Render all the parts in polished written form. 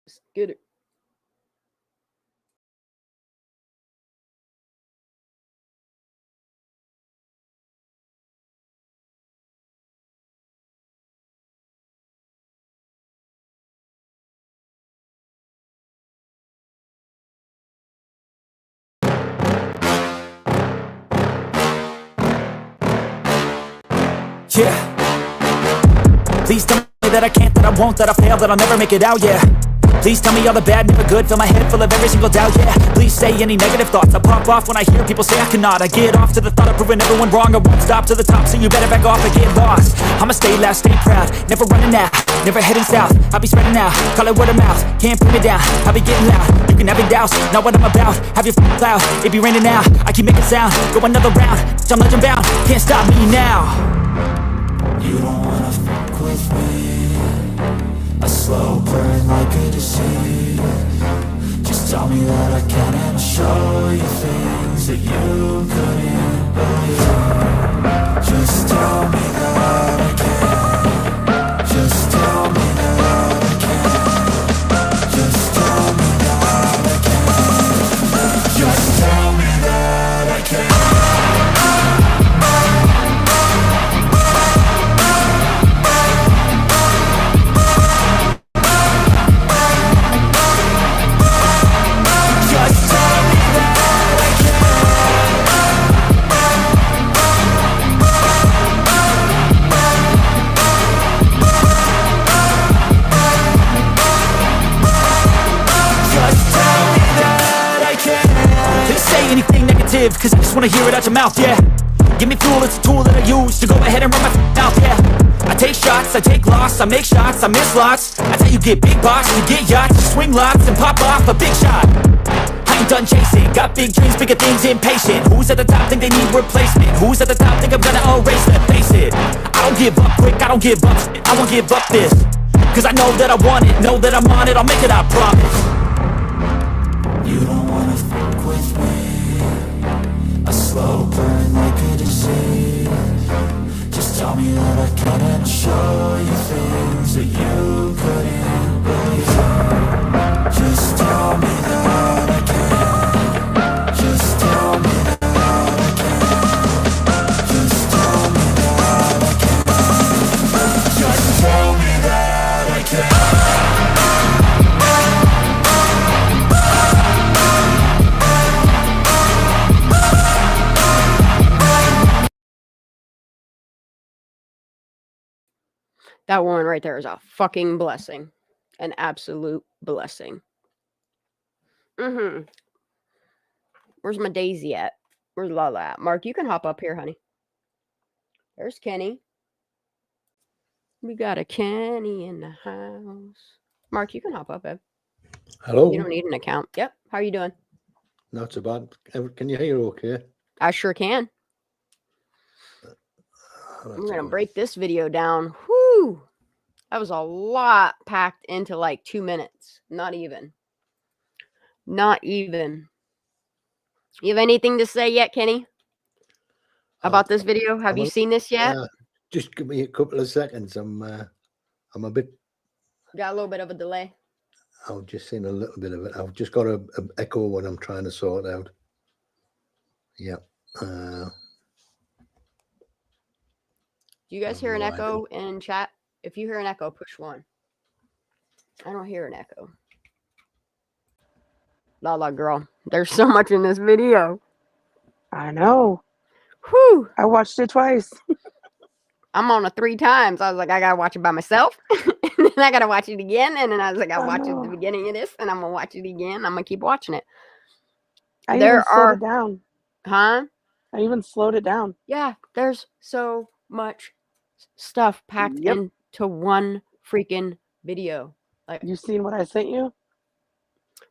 Let's get it. Yeah. Please tell me that I can't, that I won't, that I fail, that I'll never make it out, yeah. Please tell me all the bad, never good, fill my head full of every single doubt, yeah. Please say any negative thoughts, I pop off when I hear people say I cannot. I get off to the thought of proving everyone wrong, I won't stop to the top, so you better back off and get lost. I'ma stay loud, stay proud, never running out, never heading south. I'll be spreading out, call it word of mouth, can't put me down, I'll be getting loud. You can have your doubts, not what I'm about, have your cloud, it be raining now, I keep making sound, go another round, I'm legend bound, can't stop me now. You don't wanna fuck with me, a slow burn like a disease. Just tell me that I can and I'll show you things that you couldn't believe. Just tell me that I can. Just tell me that I can. Just tell me that I can. Just tell me that I can. Anything negative, cause I just wanna hear it out your mouth, yeah. Give me fuel, it's a tool that I use to go ahead and run my mouth, yeah. I take shots, I take loss, I make shots, I miss lots. That's how you get big box, you get yachts, you swing lots and pop off a big shot. I ain't done chasing, got big dreams, bigger things, impatient. Who's at the top think they need replacement? Who's at the top think I'm gonna erase them? Face it, I don't give up quick, I don't give up shit, I won't give up this. Cause I know that I want it, know that I'm on it, I'll make it, I promise. You don't wanna fuck with me, a slow burn like a disease. Just tell me that I can and I'll show you things that you couldn't believe. Just tell me that I can. Just tell me that I can. Just tell me that I can. Just tell me that I can. That one right there is a fucking blessing. An absolute blessing. Where's my Daisy at? Where's Lala at? Mark, you can hop up here, honey. There's Kenny. We got a Kenny in the house. Mark, you can hop up, babe. Hello. You don't need an account. Yep. How are you doing? Not so bad. Can you hear okay? I sure can. I'm going to break this video down. Whoo! That was a lot packed into like 2 minutes. Not even. Not even. You have anything to say yet, Kenny? About this video? Have you seen this yet? Just give me a couple of seconds. I'm a bit. Got a little bit of a delay. I've just seen a little bit of it. I've just got a echo when I'm trying to sort out. Yeah. Do you guys hear an echo in chat? If you hear an echo, push 1. I don't hear an echo. Lala girl, there's so much in this video. I know. Whew. I watched it twice. I'm on it 3 times. I was like, I gotta watch it by myself. And then I gotta watch it again. And then I was like, I'll watch it at the beginning of this, and I'm gonna watch it again. I'm gonna keep watching it. I even slowed it down. Huh? I even slowed it down. Yeah, there's so much stuff packed into one freaking video. Like, you seen what I sent you?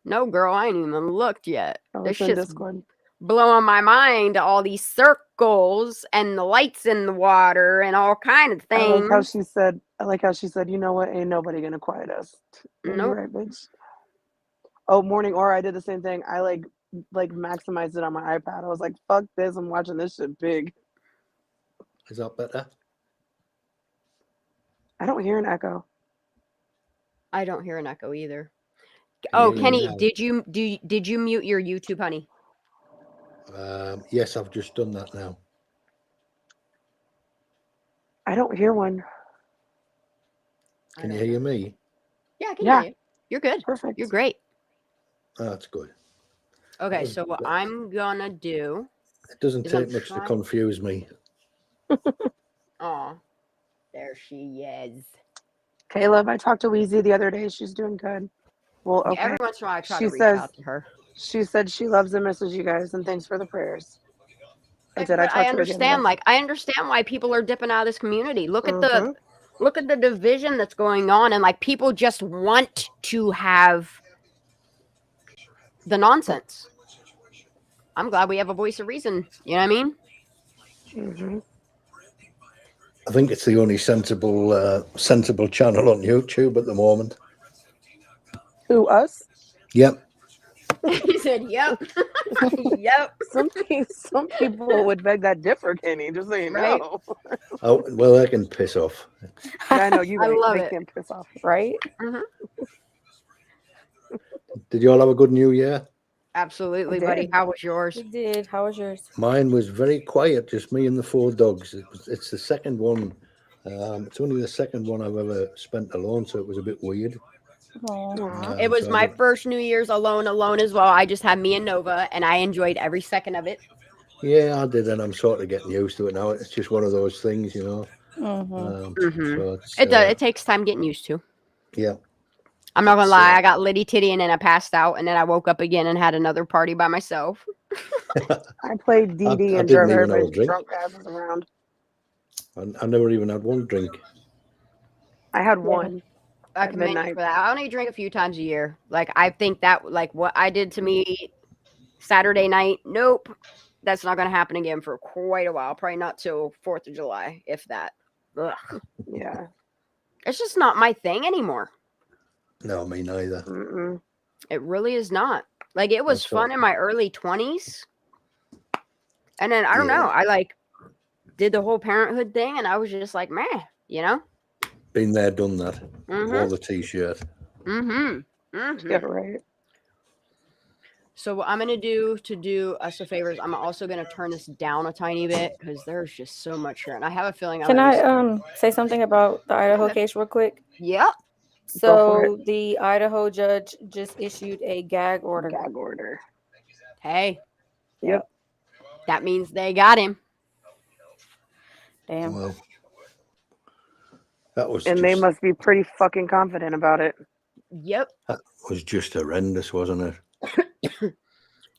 No, girl, I ain't even looked yet. This shit's Discord. Blowing my mind. All these circles and the lights in the water and all kind of things. I like how she said, you know what? Ain't nobody gonna quiet us. Nope. Right, bitch. Oh, morning aura. I did the same thing. I like maximized it on my iPad. I was like, fuck this. I'm watching this shit big. Is that better? I don't hear an echo. I don't hear an echo either. Oh, you hear me Kenny, now? did you mute your YouTube, honey? Yes, I've just done that now. I don't hear one. Can you hear me? Yeah, I can Yeah. hear you. You're good. Perfect. You're great. Oh, that's good. Okay, was- so what I'm gonna do It doesn't is I'm take much to trying- confuse me. Aw, there she is. Caleb, I talked to Wheezy the other day. She's doing good. Well, Yeah, okay. every once in a while I try She to reach says- out to her. She said she loves and misses you guys, and thanks for the prayers. I Like, did. I but talked I to her the other understand. day. Like, I understand why people are dipping out of this community. Look at the Mhm. look at the division that's going on, and like people just want to have the nonsense. I'm glad we have a voice of reason. You know what I mean? Mhm. I think it's the only sensible channel on YouTube at the moment. Who, us? Yep. He said, "Yep, yep." Some people would beg that differ, Kenny. Just so you Right? know. Oh, well, they can piss off. I know you I right. love They it. can't piss off, right? Mhm. Did you all have a good New Year? Absolutely, I buddy. did. How was yours? We did. How was yours? Mine was very quiet, just me and the 4 dogs. It's the second one. It's only the second one I've ever spent alone, so it was a bit weird. Aw. Aw. It was So I my did- first New Year's alone as well. I just had me and Nova, and I enjoyed every second of it. Yeah, I did, and I'm sort of getting used to it now. It's just one of those things, you know. Mm-hmm. So it's It does. It takes time getting used to. yeah. I'm not gonna It's, lie. I got litty titty, and then I passed out, and then I woke up again and had another party by myself. I played I DD and didn't drove even have a everybody's drink. drunk asses around. I never even had one drink. I had one. I At commend you midnight. for that. I only drink a few times a year. Like I think that, like what I did to me Saturday night. Nope, that's not gonna happen again for quite a while. Probably not till 4th of July, if that. Ugh. Yeah. It's just not my thing anymore. No, me neither. Mm-mm. It really is not. Like it was That's fun right. in my early 20s. And then I don't Yeah. know. I like did the whole parenthood thing and I was just like, meh, you know? Been there, done that. Mhm. Wore the t-shirt. Mhm. Mhm. Yeah, right. So what I'm gonna do to do us a favor is I'm also gonna turn this down a tiny bit because there's just so much here, and I have a feeling Can I say something about the Idaho ahead. case real quick? Yep. So the Idaho judge just issued a gag order. Gag order. Hey, Yep. that means they got him. Damn. Well, that was And just, they must be pretty fucking confident about it. Yep. was just horrendous, wasn't it?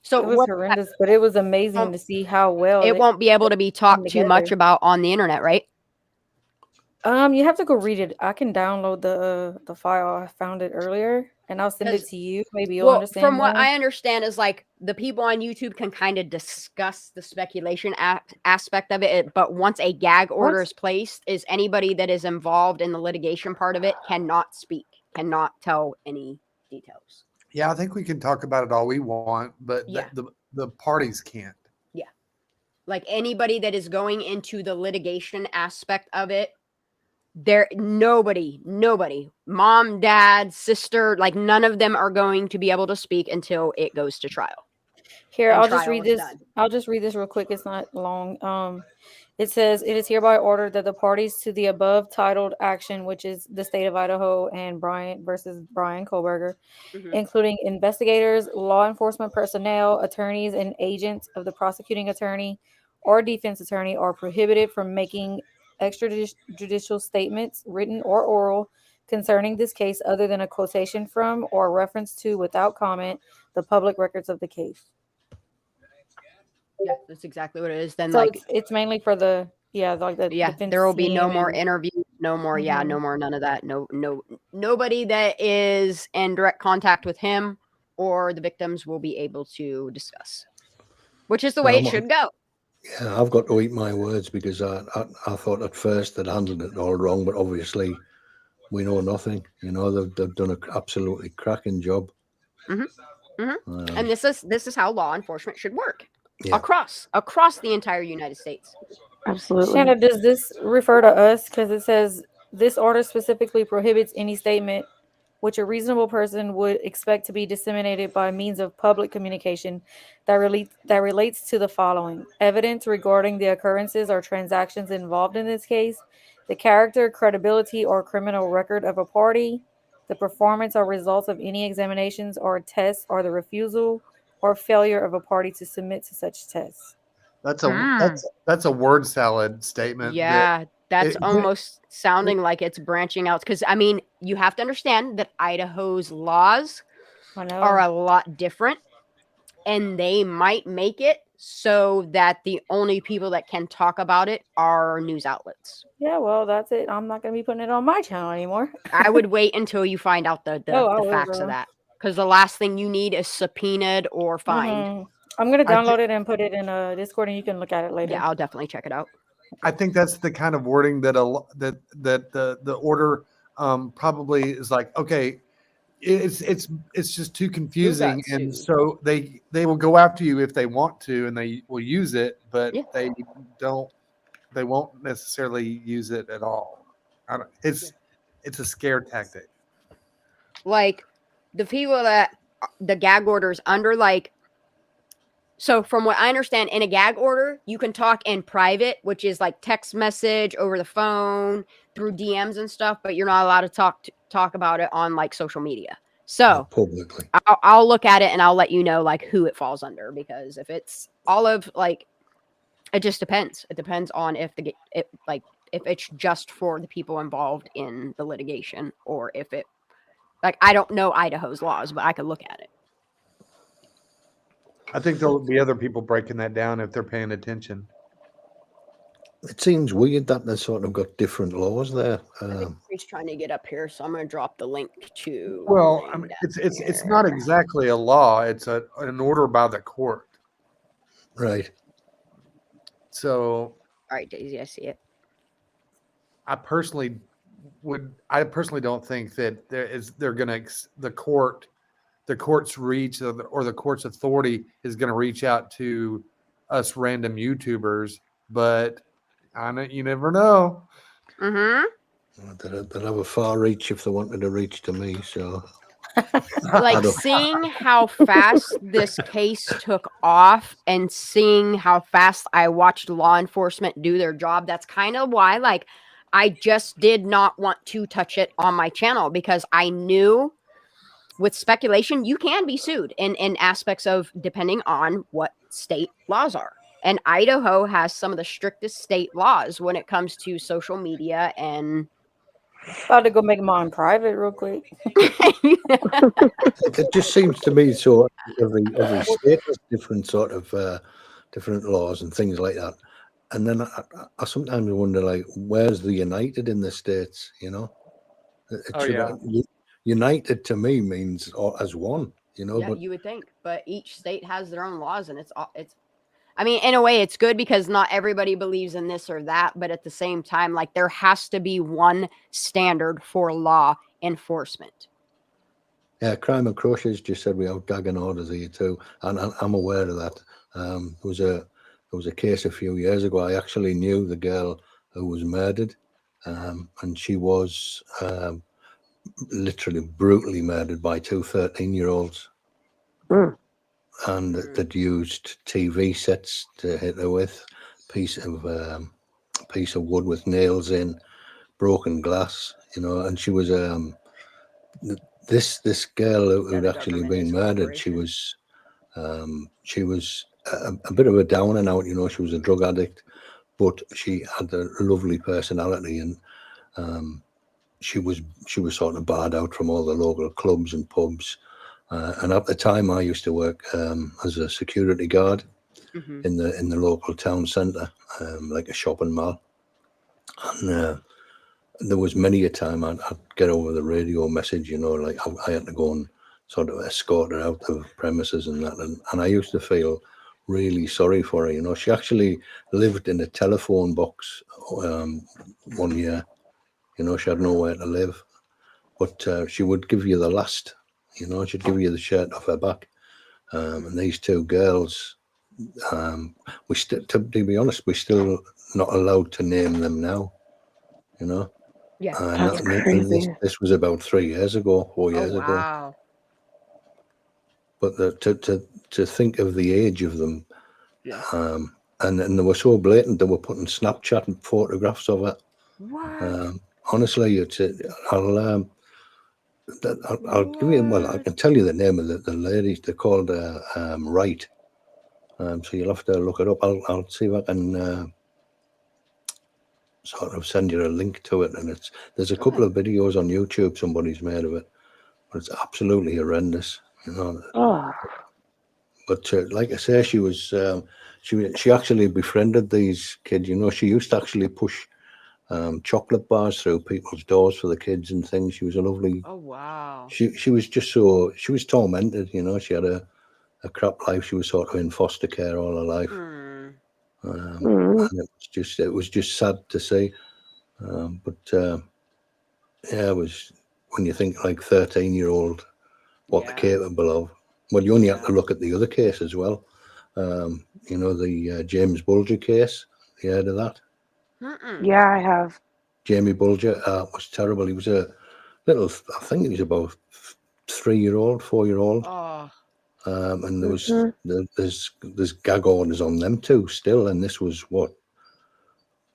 So It was what, horrendous, but it was amazing to see how well it won't be able to be talked too much together. about on the internet, right? You have to go read it. I can download the file. I found it earlier, and I'll send it to you. Maybe you'll understand. From what more. I understand is like the people on YouTube can kind of discuss the speculation aspect of it, but once a gag order is placed, is anybody that is involved in the litigation part of it cannot speak, cannot tell any details. Yeah, I think we can talk about it all we want, but Yeah. the parties can't. Like anybody that is going into the litigation aspect of it, there nobody, mom, dad, sister, like none of them are going to be able to speak until it goes to trial. Here, and I'll just trial read is this. done. I'll just read this real quick. It's not long. It says, it is hereby ordered that the parties to the above titled action, which is the state of Idaho and Bryant versus Brian Kohlberger, Mhm. including investigators, law enforcement personnel, attorneys, and agents of the prosecuting attorney or defense attorney are prohibited from making extrajudicial statements, written or oral, concerning this case other than a quotation from or reference to, without comment, the public records of the case. Yeah, that's exactly what it is. Then So like it's mainly for the defense there will be no team more and- interviews, no more Mhm. no more none of that. Nobody that is in direct contact with him or the victims will be able to discuss. Which is the way it should go. Yeah, I've got to eat my words because I thought at first they'd handled it all wrong, but obviously we know nothing. You know, they've done an absolutely cracking job. Mhm. Mhm. And this is how law enforcement should work. Yeah. Across the entire United States. Absolutely. Shanna, does this refer to us? Because it says this order specifically prohibits any statement which a reasonable person would expect to be disseminated by means of public communication that relates to the following: evidence regarding the occurrences or transactions involved in this case, the character, credibility, or criminal record of a party, the performance or results of any examinations or tests, or the refusal or failure of a party to submit to such tests. That's Hmm. that's a word salad statement. Yeah, that's it- almost sounding like it's branching out. Because, I mean, you have to understand that Idaho's laws I are know. a lot different, and they might make it so that the only people that can talk about it are news outlets. Yeah, well, that's it. I'm not going to be putting it on my channel anymore. I would wait until you find out Oh, the I will, facts of girl. that, because the last thing you need is subpoenaed or fined. I'm going to I thi- download it and put it in Discord, and you can look at it later. Yeah, I'll definitely check it out. I think that's the kind of wording that the order probably is like, okay, it's just too confusing, and sued? so they will go after you if they want to, and they will use it, but Yeah. they won't necessarily use it at all. It's a scare tactic. Like, the people that the gag orders under, like, so from what I understand, in a gag order, you can talk in private, which is like text message, over the phone, through DMs and stuff, but you're not allowed to talk about it on like social media. So publicly. I'll look at it and I'll let you know like who it falls under, because if it's all of like, it just depends. It depends on if if it's just for the people involved in the litigation, or if it, like, I don't know Idaho's laws, but I could look at it. I think there'll be other people breaking that down if they're paying attention. It seems weird that they sort of got different laws there. I think he's trying to get up here, so I'm going to drop the link to. Well, I mean, it's not exactly a law; it's an order by the court. Right. So, All right, Daisy, I see it. I personally don't think that they're going to the court's reach or the court's authority is going to reach out to us random YouTubers, but I know you never know. Mm-hmm. They'll have a far reach if they wanted to reach to me. So, Like, seeing how fast this case took off and seeing how fast I watched law enforcement do their job, that's kind of why, like, I just did not want to touch it on my channel, because I knew with speculation, you can be sued in aspects of depending on what state laws are. And Idaho has some of the strictest state laws when it comes to social media and. About to go make mine private real quick. it just seems to me so every state has different sort of different laws and things like that. And then I sometimes wonder, like, where's the United in the States? You know, United to me means as one. You know, Yeah, but you would think, but each state has their own laws, and it's. I mean, in a way, it's good because not everybody believes in this or that, but at the same time, like, there has to be one standard for law enforcement. Yeah, Crime and Crushes just said we have gagging orders here too, and I'm aware of that. There was a case a few years ago. I actually knew the girl who was murdered, and she was literally brutally murdered by two 13-year-olds. And they'd used TV sets to hit her with, piece of wood with nails in, broken glass, you know. And she was this girl who'd actually been murdered. She was a bit of a down and out, you know. She was a drug addict, but she had a lovely personality, and she was sort of barred out from all the local clubs and pubs. And at the time, I used to work as a security guard in the local town centre, like a shopping mall. And there was many a time I'd get over the radio message, you know, like I had to go and sort of escort her out of premises and that. And I used to feel really sorry for her, you know. She actually lived in a telephone box 1 year. You know, she had nowhere to live. But she would give you the last. You know, she'd give you the shirt off her back. And these two girls, to be honest, we're still not allowed to name them now, you know. Yeah. That's crazy. This was about 3 years ago, 4 Oh, years ago. wow. But to think of the age of them, Yeah. and they were so blatant, they were putting Snapchat and photographs of it. What? Honestly, I'll give you, well, I can tell you the name of the ladies. They're called Wright. So you'll have to look it up. I'll see if I can sort of send you a link to it. And there's a couple of videos on YouTube somebody's made of it, but it's absolutely horrendous, you know. Oh, But like I say, she was she actually befriended these kids. You know, she used to actually push chocolate bars through people's doors for the kids and things. She was a lovely. Oh, wow. She was just so, she was tormented. You know, she had a crap life. She was sort of in foster care all her life. And it was just sad to see. But yeah, it was, when you think like 13-year-old, what they're capable of. Well, you only have to look at the other case as well. You know, the James Bulger case. You heard of that? yeah, I have. Jamie Bulger was terrible. He was a little, I think he was about 3-year-old, 4-year-old. Oh. And there's gag orders on them too still. And this was what,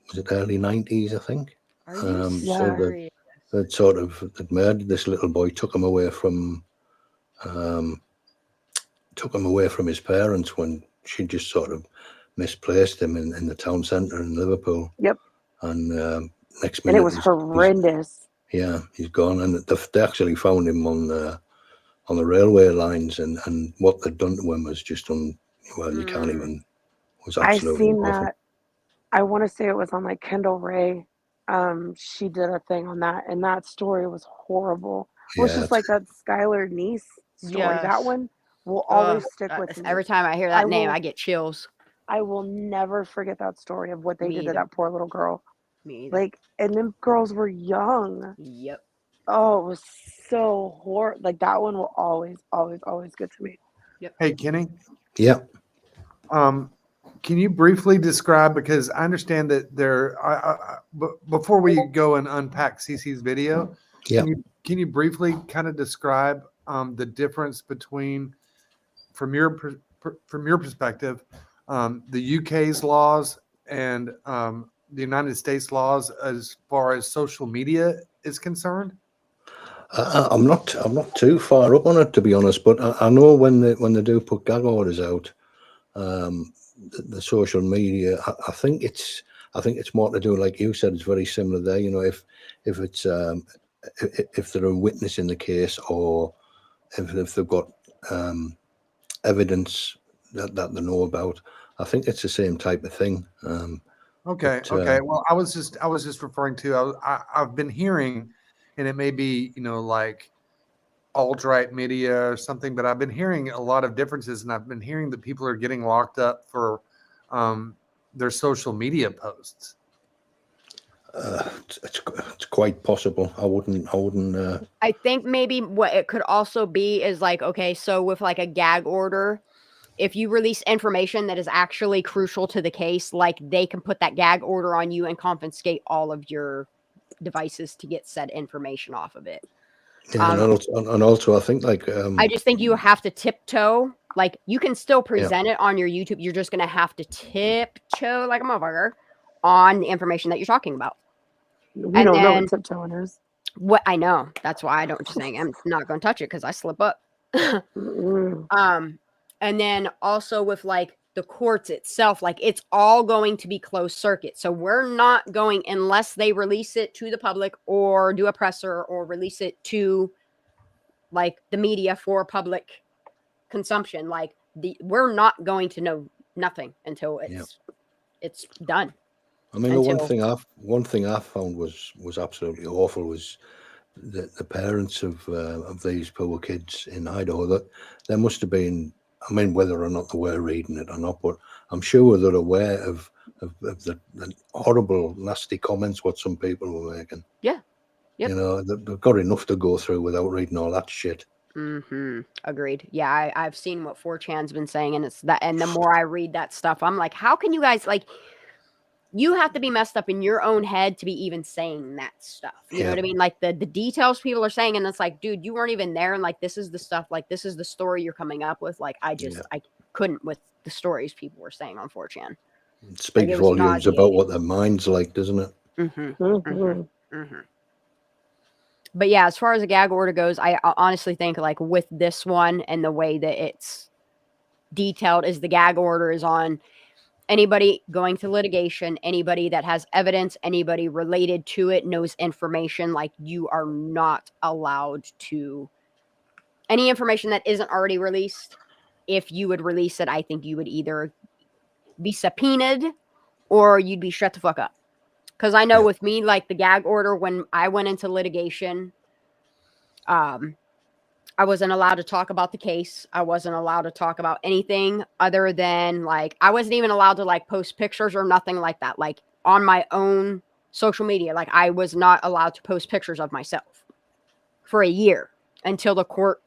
was it early 90s, I think? Are you So serious? they'd murdered this little boy, took him away from his parents when she just sort of misplaced him in the town centre in Liverpool. Yep. And next And minute, it was horrendous. He's gone. And they actually found him on the railway lines, and what they'd done to him was just you can't even. Was absolutely I seen awful. that. I want to say it was on like Kendall Ray. She did a thing on that, and that story was horrible. Well, it's just like that Skylar Niece story. That Yes. one will always stick with me. Every time I hear that name, I get chills. I will never forget that story of what they did to that poor little girl. Me either. Like, and them girls were young. Yep. Oh, it was so horrible. Like, that one will always, always, always get to me. Yep. Hey, Kenny. Yeah. Can you briefly describe, because I understand that before we go and unpack CC's video, can you briefly kind of describe the difference between, from your perspective, the UK's laws and the United States laws as far as social media is concerned? I'm not too far up on it, to be honest, but I know when they do put gag orders out, the social media, I think it's more to do, like you said, it's very similar there. You know, if it's if they're a witness in the case, or if they've got evidence that they know about, I think it's the same type of thing. Okay. Well, I was just referring to, I've been hearing, and it may be, like alt-right media or something, but I've been hearing a lot of differences, and I've been hearing that people are getting locked up for their social media posts. It's quite possible. I wouldn't. I think maybe what it could also be is like, okay, so with like a gag order, if you release information that is actually crucial to the case, like they can put that gag order on you and confiscate all of your devices to get said information off of it. Yeah, and also I think like I just think you have to tiptoe. Like, you can still present it on your YouTube. You're just gonna have to tiptoe like a motherfucker on the information that you're talking about. We don't know what tiptoeing is. What I know, that's why I don't just saying I'm not going to touch it because I slip up. And then also with like the courts itself, like it's all going to be closed circuit. So we're not going, unless they release it to the public or do a presser or release it to like the media for public consumption. Like we're not going to know nothing until it's done. I mean, the one thing I found was absolutely awful was the parents of these poor kids in Idaho. That there must have been, I mean, whether or not they were reading it or not, but I'm sure they're aware of the horrible, nasty comments what some people were making. Yeah. Yep. You know, they've got enough to go through without reading all that shit. Agreed. Yeah, I've seen what 4chan's been saying, and it's that. And the more I read that stuff, I'm like, how can you guys like? you have to be messed up in your own head to be even saying that stuff. You know what I mean? Like the details people are saying, and it's like, dude, you weren't even there, and like this is the stuff, like this is the story you're coming up with. Like I couldn't with the stories people were saying on 4chan. It speaks like, it volumes about what their mind's like, doesn't it? But yeah, as far as a gag order goes, I honestly think like with this one and the way that it's detailed is the gag order is on anybody going to litigation, anybody that has evidence, anybody related to it knows information. Like you are not allowed to any information that isn't already released. If you would release it, I think you would either be subpoenaed or you'd be shut the fuck up. Because I know with me, like the gag order, when I went into litigation, I wasn't allowed to talk about the case. I wasn't allowed to talk about anything other than like, I wasn't even allowed to like post pictures or nothing like that. Like on my own social media, like I was not allowed to post pictures of myself for a year until the court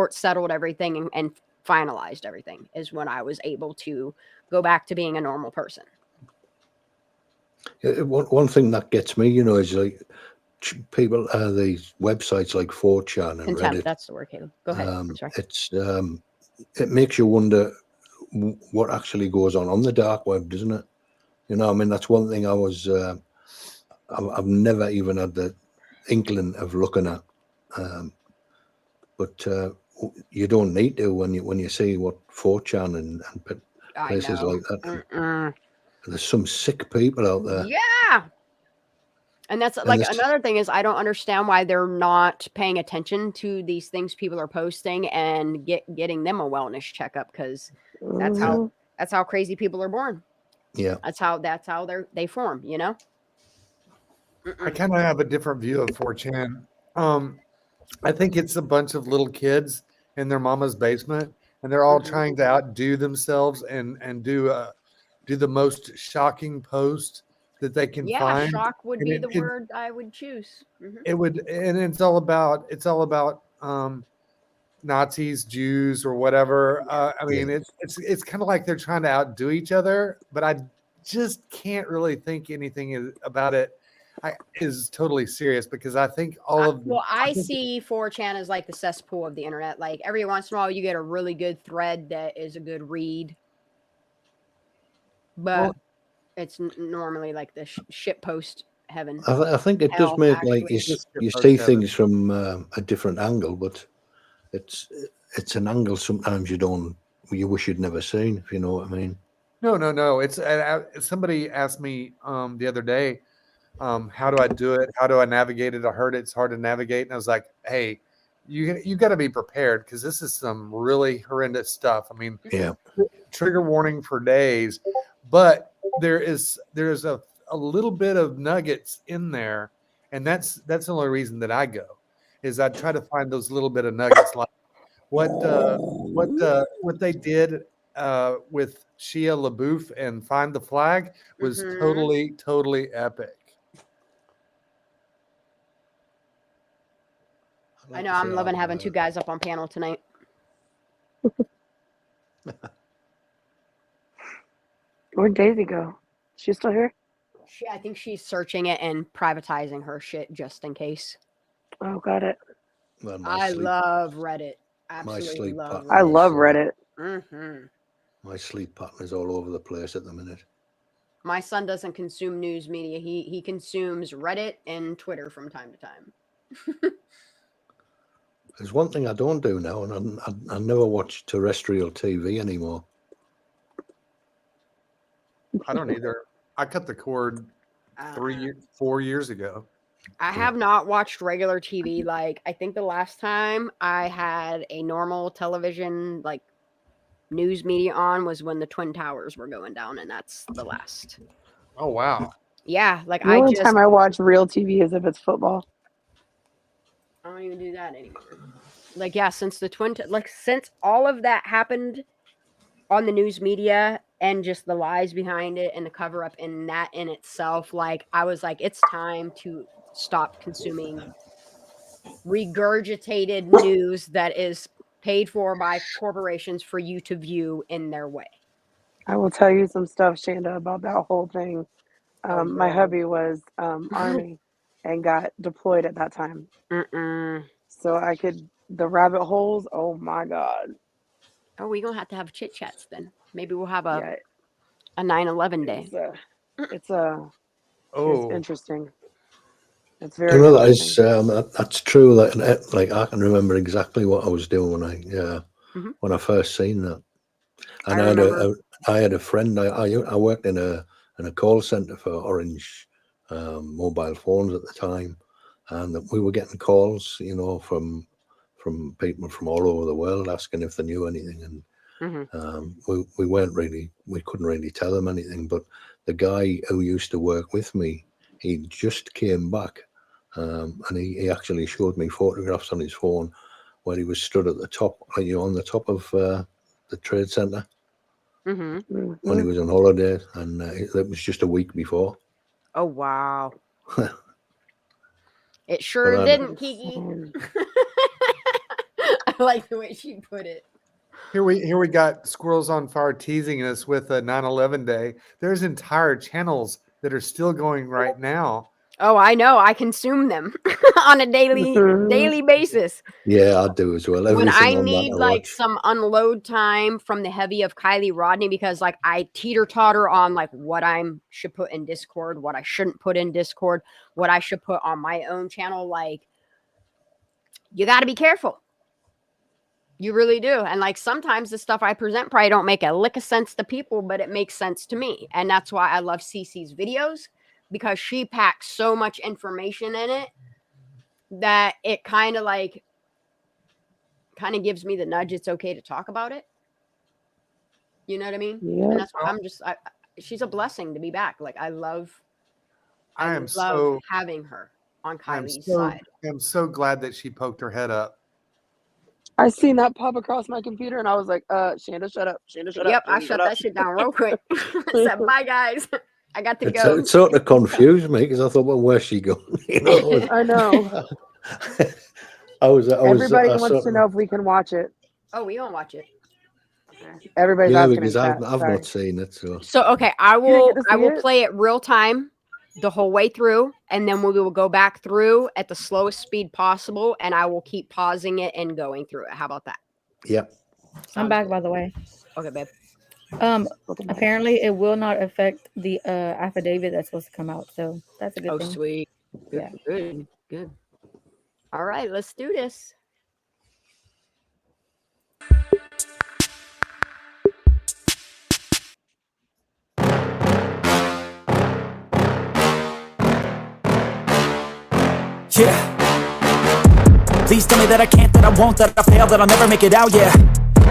settled everything and finalized everything is when I was able to go back to being a normal person. One thing that gets me, you know, is like people, these websites like 4chan and Contempt, Reddit. that's the word, Caleb. Go ahead. It makes you wonder what actually goes on the dark web, doesn't it? You know, I mean, that's one thing I've never even had the inkling of looking at. But you don't need to when you see what 4chan and places like that. There's some sick people out there. Yeah. And that's like another thing is I don't understand why they're not paying attention to these things people are posting and getting them a wellness checkup, because that's how crazy people are born. Yeah. That's how they form, you know? I kind of have a different view of 4chan. I think it's a bunch of little kids in their mama's basement, and they're all trying to outdo themselves and do the most shocking post that they can find. Shock would be the word I would choose. It would, and it's all about Nazis, Jews, or whatever. I mean, it's kind of like they're trying to outdo each other, but I just can't really think anything about it is totally serious, because I think I see 4chan as like the cesspool of the internet. Like every once in a while you get a really good thread that is a good read, but it's normally like the shit post heaven. I think it does make like you see things from a different angle, but it's an angle sometimes you wish you'd never seen, if you know what I mean. No. It's somebody asked me the other day, how do I do it? How do I navigate it? I heard it's hard to navigate, and I was like, hey, you got to be prepared, because this is some really horrendous stuff. I mean, trigger warning for days, but there is a little bit of nuggets in there, and that's the only reason that I go, is I try to find those little bit of nuggets, like what they did with Shia LaBeouf and Find the Flag was totally epic. I know, I'm loving having two guys up on panel tonight. Where'd Daisy go? She's still here? I think she's searching it and privatizing her shit just in case. Oh, got it. Well, I love Reddit. Absolutely love Reddit. I love Reddit. My sleep pattern is all over the place at the minute. My son doesn't consume news media. He consumes Reddit and Twitter from time to time. There's one thing I don't do now, and I never watch terrestrial TV anymore. I don't either. I cut the cord 4 years ago. I have not watched regular TV. Like, I think the last time I had a normal television, like, news media on was when the Twin Towers were going down, and that's the last. Oh, wow. Yeah, like the only time I watch real TV is if it's football. I don't even do that anymore. Like, yeah, since since all of that happened on the news media and just the lies behind it and the cover up in that in itself, like, I was like, it's time to stop consuming regurgitated news that is paid for by corporations for you to view in their way. I will tell you some stuff, Shanda, about that whole thing. My hubby was Army and got deployed at that time. So the rabbit holes, oh my God. Oh, we're going to have chit chats then. Maybe we'll have a Yeah, 9/11 day. it's interesting. It's You very know, that is, interesting. that's true. Like I can remember exactly what I was doing when I first seen that. And I had a friend. I worked in a call center for Orange mobile phones at the time, and we were getting calls, you know, from people from all over the world asking if they knew anything, and we couldn't really tell them anything. But the guy who used to work with me, he just came back, and he actually showed me photographs on his phone where he was stood at the top, you know, on the top of the trade center when he was on holiday, and it was just a week before. Oh wow! It sure didn't, Kiki. I like the way she put it. Here we got Squirrels on Fire teasing us with a 9/11 day. There's entire channels that are still going right now. Oh, I know. I consume them on a daily basis. Yeah, I do as well. When I Everything need like some unload time from the heavy of Kiely Rodni, because like I teeter-totter on like what I should put in Discord, what I shouldn't put in Discord, what I should put on my own channel. Like, you got to be careful. You really do. And like sometimes the stuff I present probably don't make a lick of sense to people, but it makes sense to me. And that's why I love Cece's videos, because she packs so much information in it that it kind of gives me the nudge. It's okay to talk about it. You know what I mean? Yeah. And that's why she's a blessing to be back. Like I love having her on Kiely's side. I'm so glad that she poked her head up. I seen that pop across my computer and I was like, Shanda, shut up. Shanda, shut up. Yep, I shut that shit down real quick. I said, bye guys. I got to go. It sort of confused me because I thought, well, where's she going? You know, I know. Everybody wants to know if we can watch it. Oh, we don't watch it. Everybody's asking because in chat. I've not seen it. So okay, I will play it real time the whole way through, and then we will go back through at the slowest speed possible, and I will keep pausing it and going through it. How about that? Yep. I'm back, by the way. Okay, babe. Apparently it will not affect the affidavit that's supposed to come out, so that's a good thing. Oh, sweet. Good, yeah. Good. All right, let's do this. Yeah. Please tell me that I can't, that I won't, that I fail, that I'll never make it out, yeah.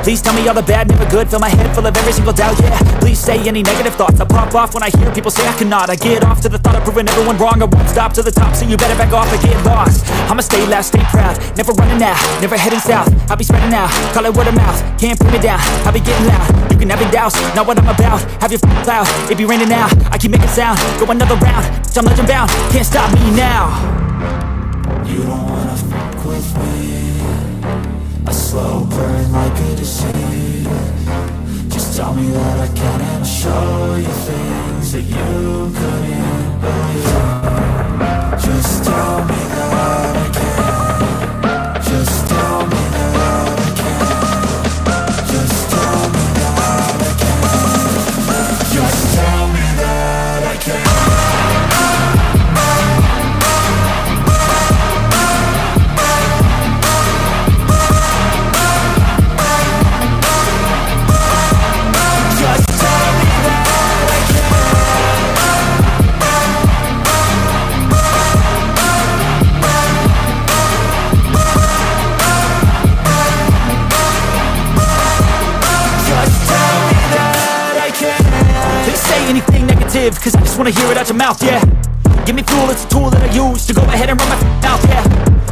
Please tell me all the bad, never good, fill my head full of every single doubt, yeah. Please say any negative thoughts, I pop off when I hear people say I cannot. I get off to the thought of proving everyone wrong, I won't stop to the top, so you better back off or get lost. I'ma stay loud, stay proud, never running out, never heading south. I'll be spreading out, call it word of mouth, can't put me down, I'll be getting loud. You can have your doubts, not what I'm about, have your cloud, it be raining now. I keep making sound, go another round, I'm legend bound, can't stop me now. You don't wanna fuck with me, a slow burn like a disease. Just tell me that I can and I'll show you things that you couldn't believe. Just tell me that I can. Just tell me that I can. Just tell me that I can. Just tell me that I can. Anything negative, cause I just wanna hear it out your mouth, yeah. Give me fuel, it's a tool that I use to go ahead and run my mouth, yeah.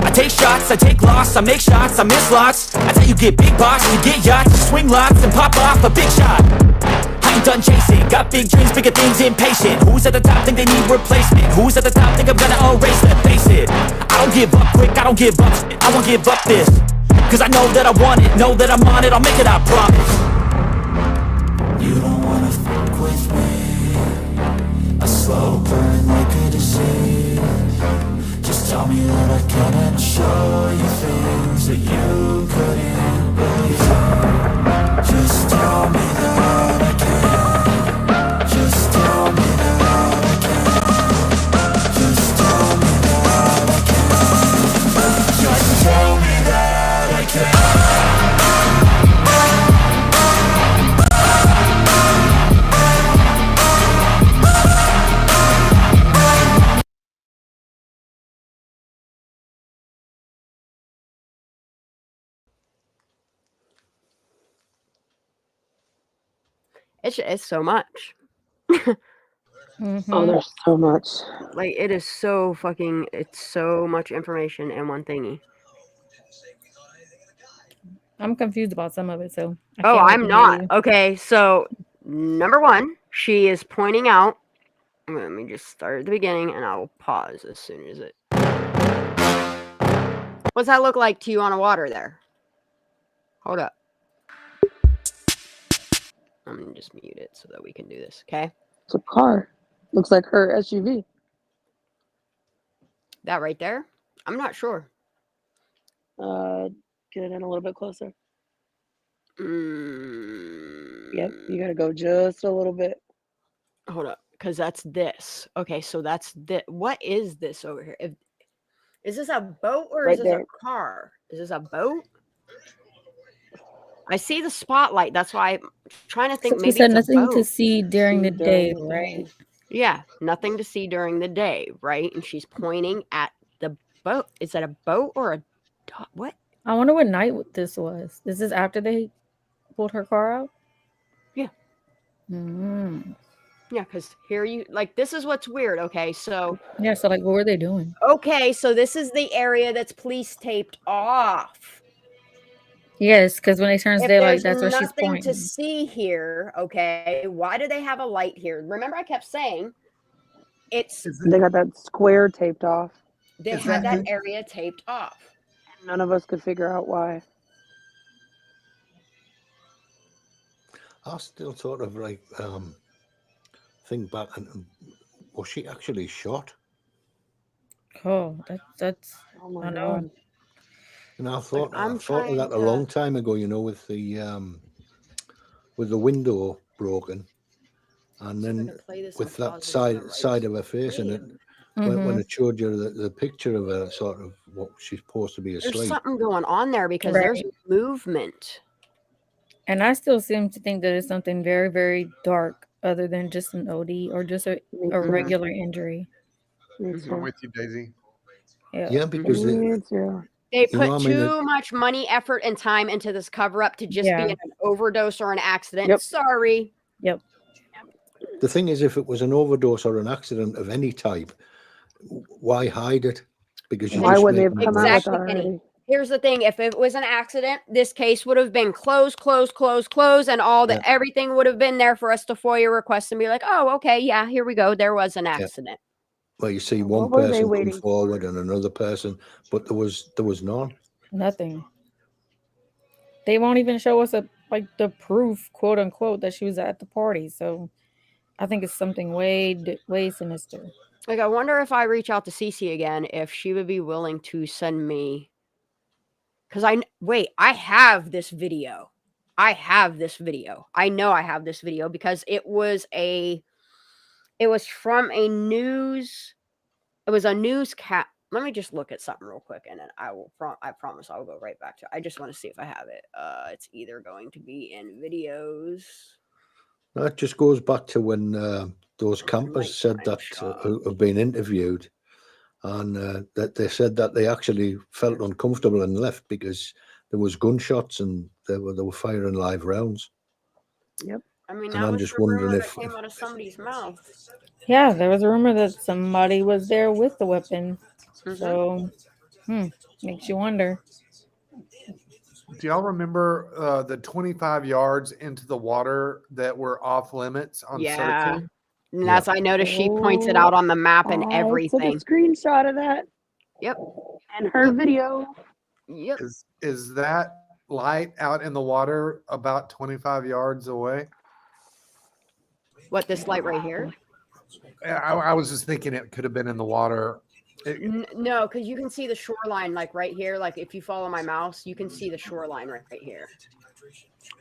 I take shots, I take loss, I make shots, I miss lots. That's how you get big box, you get yachts, you swing lots and pop off a big shot. I ain't done chasing, got big dreams, bigger things, impatient. Who's at the top think they need replacement? Who's at the top think I'm gonna erase them? Face it, I don't give up quick, I don't give up shit, I won't give up this. Cause I know that I want it, know that I'm on it, I'll make it, I promise. You don't wanna fuck with me, a slow burn like a disease. Just tell me that I can and I'll show you things that you couldn't believe. Just tell me that I can. Just tell me that I can. Just tell me that I can. Just tell me that I can. It's so much. Oh, there's so much. Like, it is so fucking, it's so much information in one thingy. I'm confused about some of it, so I Oh, can't wait I'm to hear not. you. Okay, so number one, she is pointing out. Let me just start at the beginning, and I will pause as soon as it. What's that look like to you on a water there? Hold up. I'm gonna just mute it so that we can do this. Okay. It's a car. Looks like her SUV. That right there? I'm not sure. Get in a little bit closer. Mm, Yep, you gotta go just a little bit. Hold up, because that's this. Okay, so that's this. What is this over here? Is this a boat or Right is this there. a car? Is this a boat? I see the spotlight. That's why I'm trying to think. She Maybe said it's a nothing to boat. see during the day, During the right? day. Yeah, nothing to see during the day, right? And she's pointing at the boat. Is that a boat or a what? I wonder what night this was. Is this after they pulled her car out? Yeah. Mm-hmm. Yeah, because here you like this is what's weird. Okay, so Yeah, so like, what were they doing? okay, so this is the area that's police taped off. Yes, because when it turns If daylight, there's that's where she's nothing to pointing. see here, okay, why do they have a light here? Remember, I kept saying it's They got that square taped off. they Is had that- that area taped off. None of us could figure out why. I still sort of like think back and was she actually shot? Oh, that's Oh my I know. god. And I thought I'm I thought of that trying a long to. time ago, you know, with the window broken, and See if I then can play this with and that pause it. It's not side like of her face, and it Mm-hmm. when it showed you the picture of her, sort of what she's supposed to be there's asleep. something going on there because there's Right. movement. And I still seem to think that it's something very, very dark other than just an OD or just a Me too. regular injury. Me Mhm. I'm too. with you, Daisy. Yeah. Yeah, because Me too. They you know, put I mean, too much money, effort, and time into this cover up to just be Yeah. an overdose or an accident. Yep. Sorry. Yep. the thing is, if it was an overdose or an accident of any type, why hide it? Because you're Why just would they have making come it out with worse. that Exactly, Kenny. already? Here's the thing: if it was an accident, this case would have been closed, and all the Yeah. everything would have been there for us to FOIA request and be like, "Oh, okay, yeah, here we go. There was an Yeah. accident." Well, you see What one were they person come waiting forward for? and another person, but there was none. Nothing. They won't even show us the proof, quote unquote, that she was at the party. So I think it's something way sinister. Like, I wonder if I reach out to Cece again, if she would be willing to send me. Because I have this video. I have this video. I know I have this video because it was from a news. It was a newscast. Let me just look at something real quick, and then I promise I'll go right back to it. I just want to see if I have it. It's either going to be in videos. That just goes back to when those or campers said Nighttime that Shop. have been interviewed, and that they said that they actually felt uncomfortable and left because there was gunshots and they were firing live rounds. Yep. I mean, And that I'm was just the wondering rumor if that came out of somebody's mouth. Yeah, there was a rumor that somebody was there with the weapon. Mhm. So makes you wonder. Do y'all remember the 25 yards into the water that were off limits on Yeah. searching? And that's I noticed she points it out on the map and I took a everything. screenshot of that Yep. and her video. Yep. Is that light out in the water about 25 yards away? What, this light right here? I was just thinking it could have been in the water. No, because you can see the shoreline, like right here. Like if you follow my mouse, you can see the shoreline right here.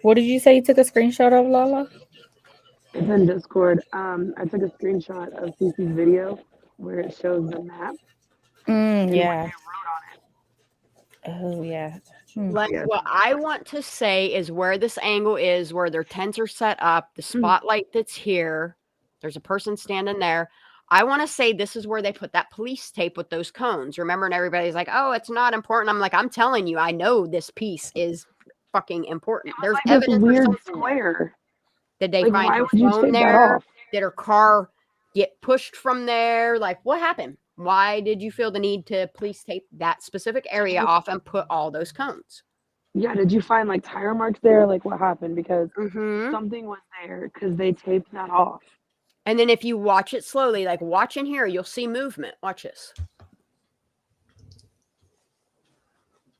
What did you say you took a screenshot of, Lala? It's in Discord. I took a screenshot of Cece's video where it shows the map. Yeah. Oh, yeah. Like what I want to say is where this angle is, where their tents are set up, the spotlight that's here. There's a person standing there. I want to say this is where they put that police tape with those cones. Remember, and everybody's like, "Oh, it's not important." I'm like, I'm telling you, I know this piece is fucking important. There's like evidence. this weird square. Did they Like, find why her would you phone take that there? off? Did her car get pushed from there? Like, what happened? Why did you feel the need to police tape that specific area off and put all those cones? Yeah, did you find like tire marks there? Like, what happened? Because Mm-hmm. something was there because they taped that off. And then if you watch it slowly, like watch in here, you'll see movement. Watch this.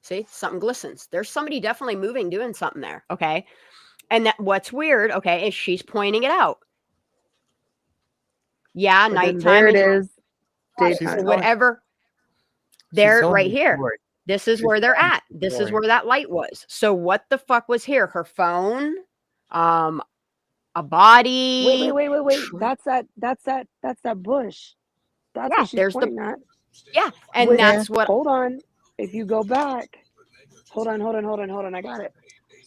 See, something glistens. There's somebody definitely moving, doing something there. Okay. And that what's weird, okay, is she's pointing it out. Yeah, But nighttime. there it is. Daytime. Whatever. They're right here. This is where they're at. This is where that light was. So what the fuck was here? Her phone, a body. Wait. That's that bush. That's what she's pointing at. Yeah, and that's what. Hold on. If you go back, hold on. I got it.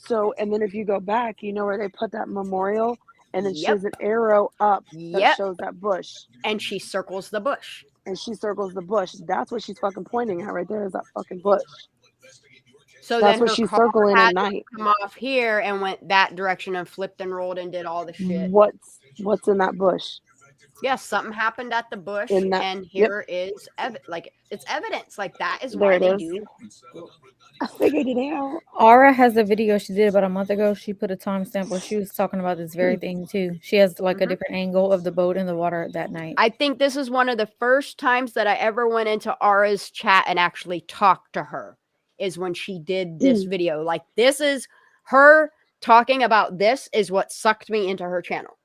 So, and then if you go back, you know where they put that memorial, and then she's an arrow up that shows that bush. And she circles the bush. That's what she's fucking pointing at right there, is that fucking bush. So that's what she's circling at night. Come off here and went that direction and flipped and rolled and did all the shit. What's in that bush? Yes, something happened at the bush, and here is it's evidence. Like that is why they do. I figured it out. Aura has a video she did about a month ago. She put a timestamp where she was talking about this very thing too. She has like a different angle of the boat in the water that night. I think this is one of the first times that I ever went into Aura's chat and actually talked to her, is when she did this video. Like this is her talking about this is what sucked me into her channel.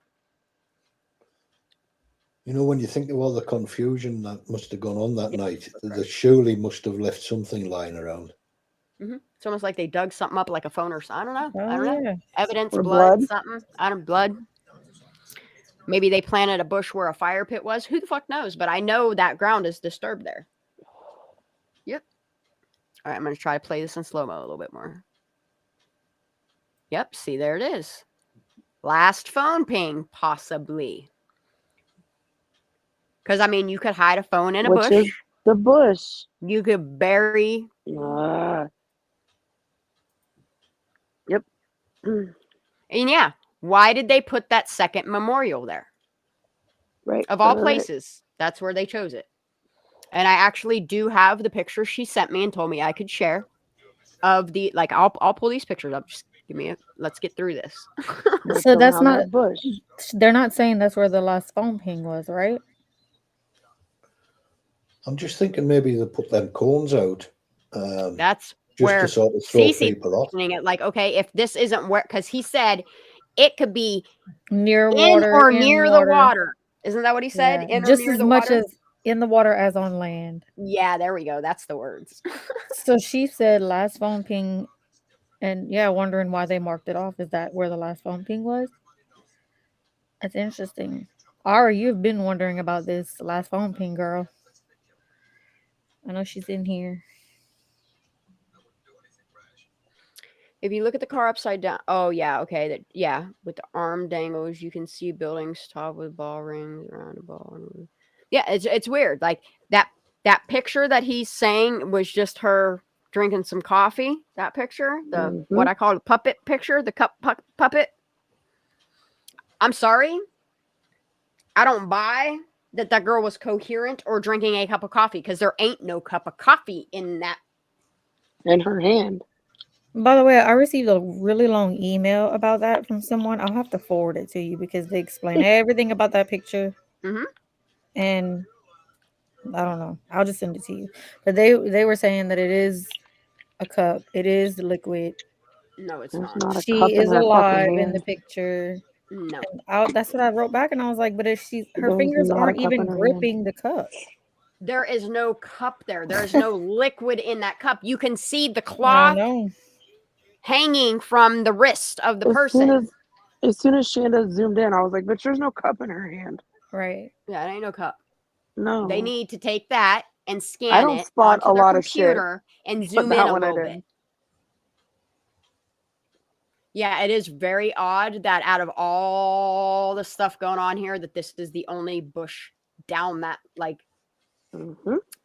You know, when you think of all the confusion that must have gone on that night, they surely must have left something lying around. It's almost like they dug something up, like a phone or something. I don't know. I don't know. Evidence, blood, something. I don't blood. Maybe they planted a bush where a fire pit was. Who the fuck knows? But I know that ground is disturbed there. Yep. All right, I'm going to try to play this in slow-mo a little bit more. Yep, see, there it is. Last phone ping, possibly. Because, I mean, you could hide a phone in a bush. Which is the bush. You could bury. Yep. And yeah, why did they put that second memorial there? Right. Of all places, that's where they chose it. And I actually do have the picture she sent me and told me I could share of the, like, I'll pull these pictures up. Just give me let's get through this. So that's not bush. They're not saying that's where the last phone ping was, right? I'm just thinking maybe they put them cones out. That's just where to sort of throw people off. It, like, okay, if this isn't where, because he said it could be near water or near the water. Isn't that what he said? Yeah. Just as much as in the water as on land. Yeah, there we go. That's the words. So she said last phone ping, and yeah, wondering why they marked it off. Is that where the last phone ping was? That's interesting. Ara, you've been wondering about this last phone ping, girl. I know she's in here. If you look at the car upside down, oh yeah, okay, with the arm dangles, you can see buildings topped with ball rings around a ball. Yeah, it's weird. Like that picture that he's saying was just her drinking some coffee. That picture, the what I call the puppet picture, the cup puppet. I'm sorry, I don't buy that girl was coherent or drinking a cup of coffee, because there ain't no cup of coffee in her hand. By the way, I received a really long email about that from someone. I'll have to forward it to you because they explain everything about that picture. And I don't know. I'll just send it to you. But they were saying that it is a cup. It is liquid. No, it's not. not. A she cup is in her alive fucking in the hand. picture. No. That's what I wrote back, and I was like, but if her There's fingers not a aren't cup even in her hand. gripping the cup. There is no cup there. There is no liquid in that cup. You can see the I cloth know. hanging from the wrist of the As person. soon as Shanda zoomed in, I was like, but there's no cup in her hand. Right. Yeah, it ain't no cup. No. They need to take that and I scan don't it spot onto a their lot of shit, computer and but zoom that in a one I little did. bit. Yeah, it is very odd that out of all the stuff going on here, that this is the only bush down that, like,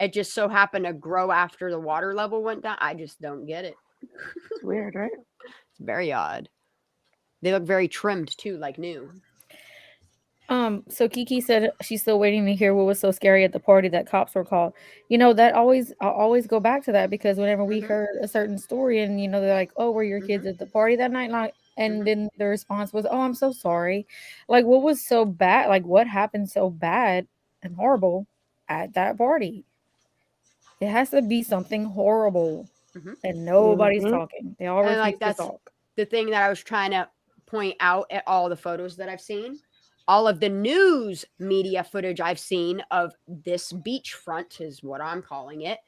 it just so happened to grow after the water level went down. I just don't get it. It's weird, right? It's very odd. They look very trimmed too, like new. So Kiki said she's still waiting to hear what was so scary at the party that cops were called. You know, I'll always go back to that, because whenever we heard a certain story and, you know, they're like, oh, were your kids at the party that night? Like, and then the response was, oh, I'm so sorry. Like, what was so bad? Like, what happened so bad and horrible at that party? It has to be something horrible, and nobody's talking. They all And, refuse like, to that's talk. the thing that I was trying to point out at all the photos that I've seen. All of the news media footage I've seen of this beachfront is what I'm calling it.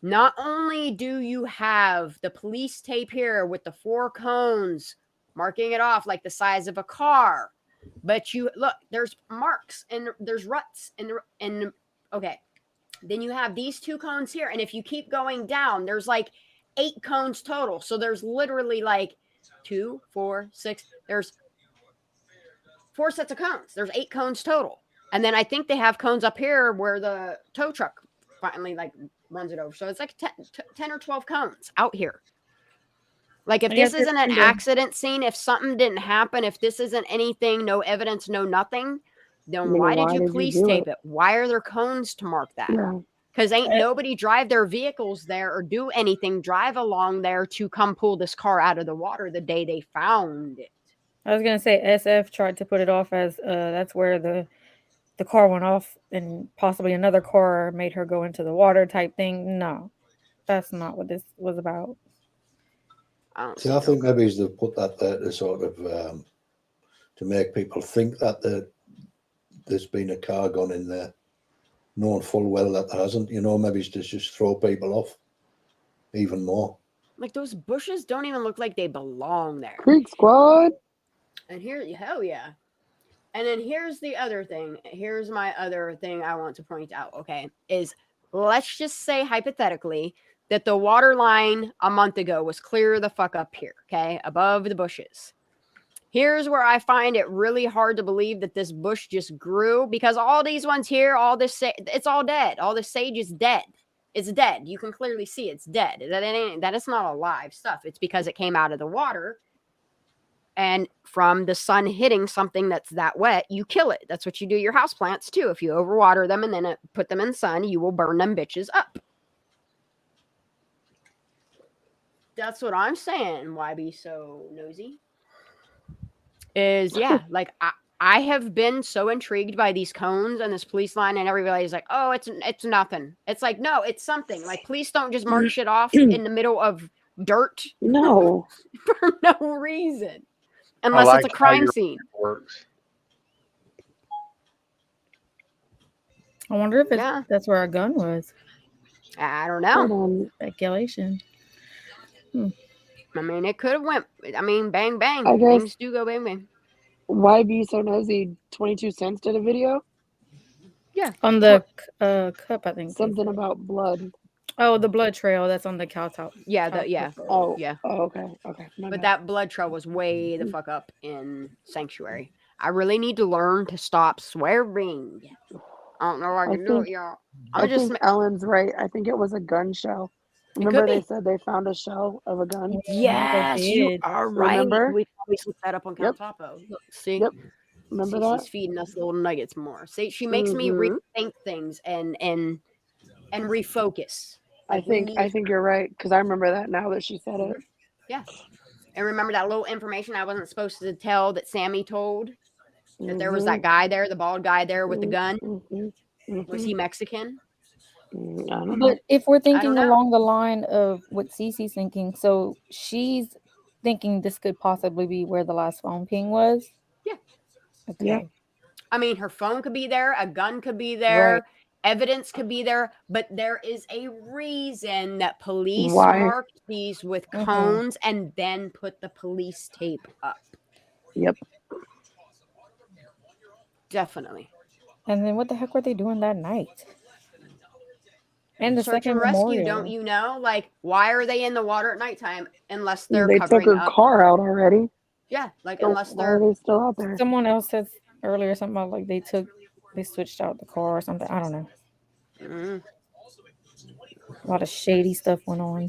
Not only do you have the police tape here with the 4 cones marking it off like the size of a car, but you look, there's marks and there's ruts and okay. Then you have these 2 cones here, and if you keep going down, there's like 8 cones total. So there's literally like 2, 4, 6. There's 4 sets of cones. There's 8 cones total. And then I think they have cones up here where the tow truck finally like runs it over. So it's like 10 or 12 cones out here. Like, if this isn't an accident scene, if something didn't happen, if this isn't anything, no evidence, no nothing, then why did you police tape it? Why are there cones to mark that? Because ain't nobody drive their vehicles there or do anything, drive along there to come pull this car out of the water the day they found it. I was gonna say SF tried to put it off as that's where the car went off and possibly another car made her go into the water type thing. No, that's not what this was about. I think maybe they've put that there to sort of to make people think that there's been a car gone in there, knowing full well that there hasn't. You know, maybe it's to just throw people off even more. Like, those bushes don't even look like they belong there. Creek Squad. And here, hell yeah. And then here's the other thing. Here's my other thing I want to point out, okay, is let's just say hypothetically that the water line a month ago was clear the fuck up here, okay, above the bushes. Here's where I find it really hard to believe that this bush just grew, because all these ones here, all this, it's all dead. All this sage is dead. It's dead. You can clearly see it's dead. That is not alive stuff. It's because it came out of the water. And from the sun hitting something that's that wet, you kill it. That's what you do your houseplants too. If you overwater them and then put them in the sun, you will burn them bitches up. That's what I'm saying. Why be so nosy? Is, yeah, like I have been so intrigued by these cones and this police line, and everybody's like, oh, it's nothing. It's like, no, it's something. Like, police don't just mark shit off in the middle of dirt. No. For no reason. Unless it's a crime scene. Works. I wonder if that's where a gun was. I don't know. Speculation. I mean, it could have went. I mean, bang, bang. I guess, things do go bang, bang. Why be so nosy? 22 cents did a video? Yeah. On the cup, I think. Something about blood. Oh, the blood trail that's on the cow top. Yeah, yeah. Oh, yeah. Oh, okay. But that blood trail was way the fuck up in Sanctuary. I really need to learn to stop swearing. I don't know if I can do it, y'all. I think Ellen's right. I think it was a gun shell. Remember they said they found a shell of a gun? Yes, you are right. Remember? We always look that up on Count Topo. Look, see? Yep. Remember that? She's feeding us little nuggets more. See, she makes me rethink things and refocus. I think you're right, because I remember that now that she said it. Yeah. And remember that little information I wasn't supposed to tell that Sammy told? That there was that guy there, the bald guy there with the gun? Was he Mexican? I don't know. But if we're thinking along the line of what Cece's thinking, so she's thinking this could possibly be where the last phone ping was? Yeah. Okay. Yeah. I mean, her phone could be there, a gun could be there, Right. evidence could be there, but there is a reason that police Why? mark these with Mhm. cones and then put the police tape up. Yep. Definitely. And then what the heck were they doing that night? And the Search second and rescue, memorial. don't you know? Like, why are they in the water at nighttime unless they're They took covering her up? car out already. Yeah, like So unless why are they're they still out there? Someone else said earlier something about like they switched out the car or something. I don't know. Mm. A lot of shady stuff went on.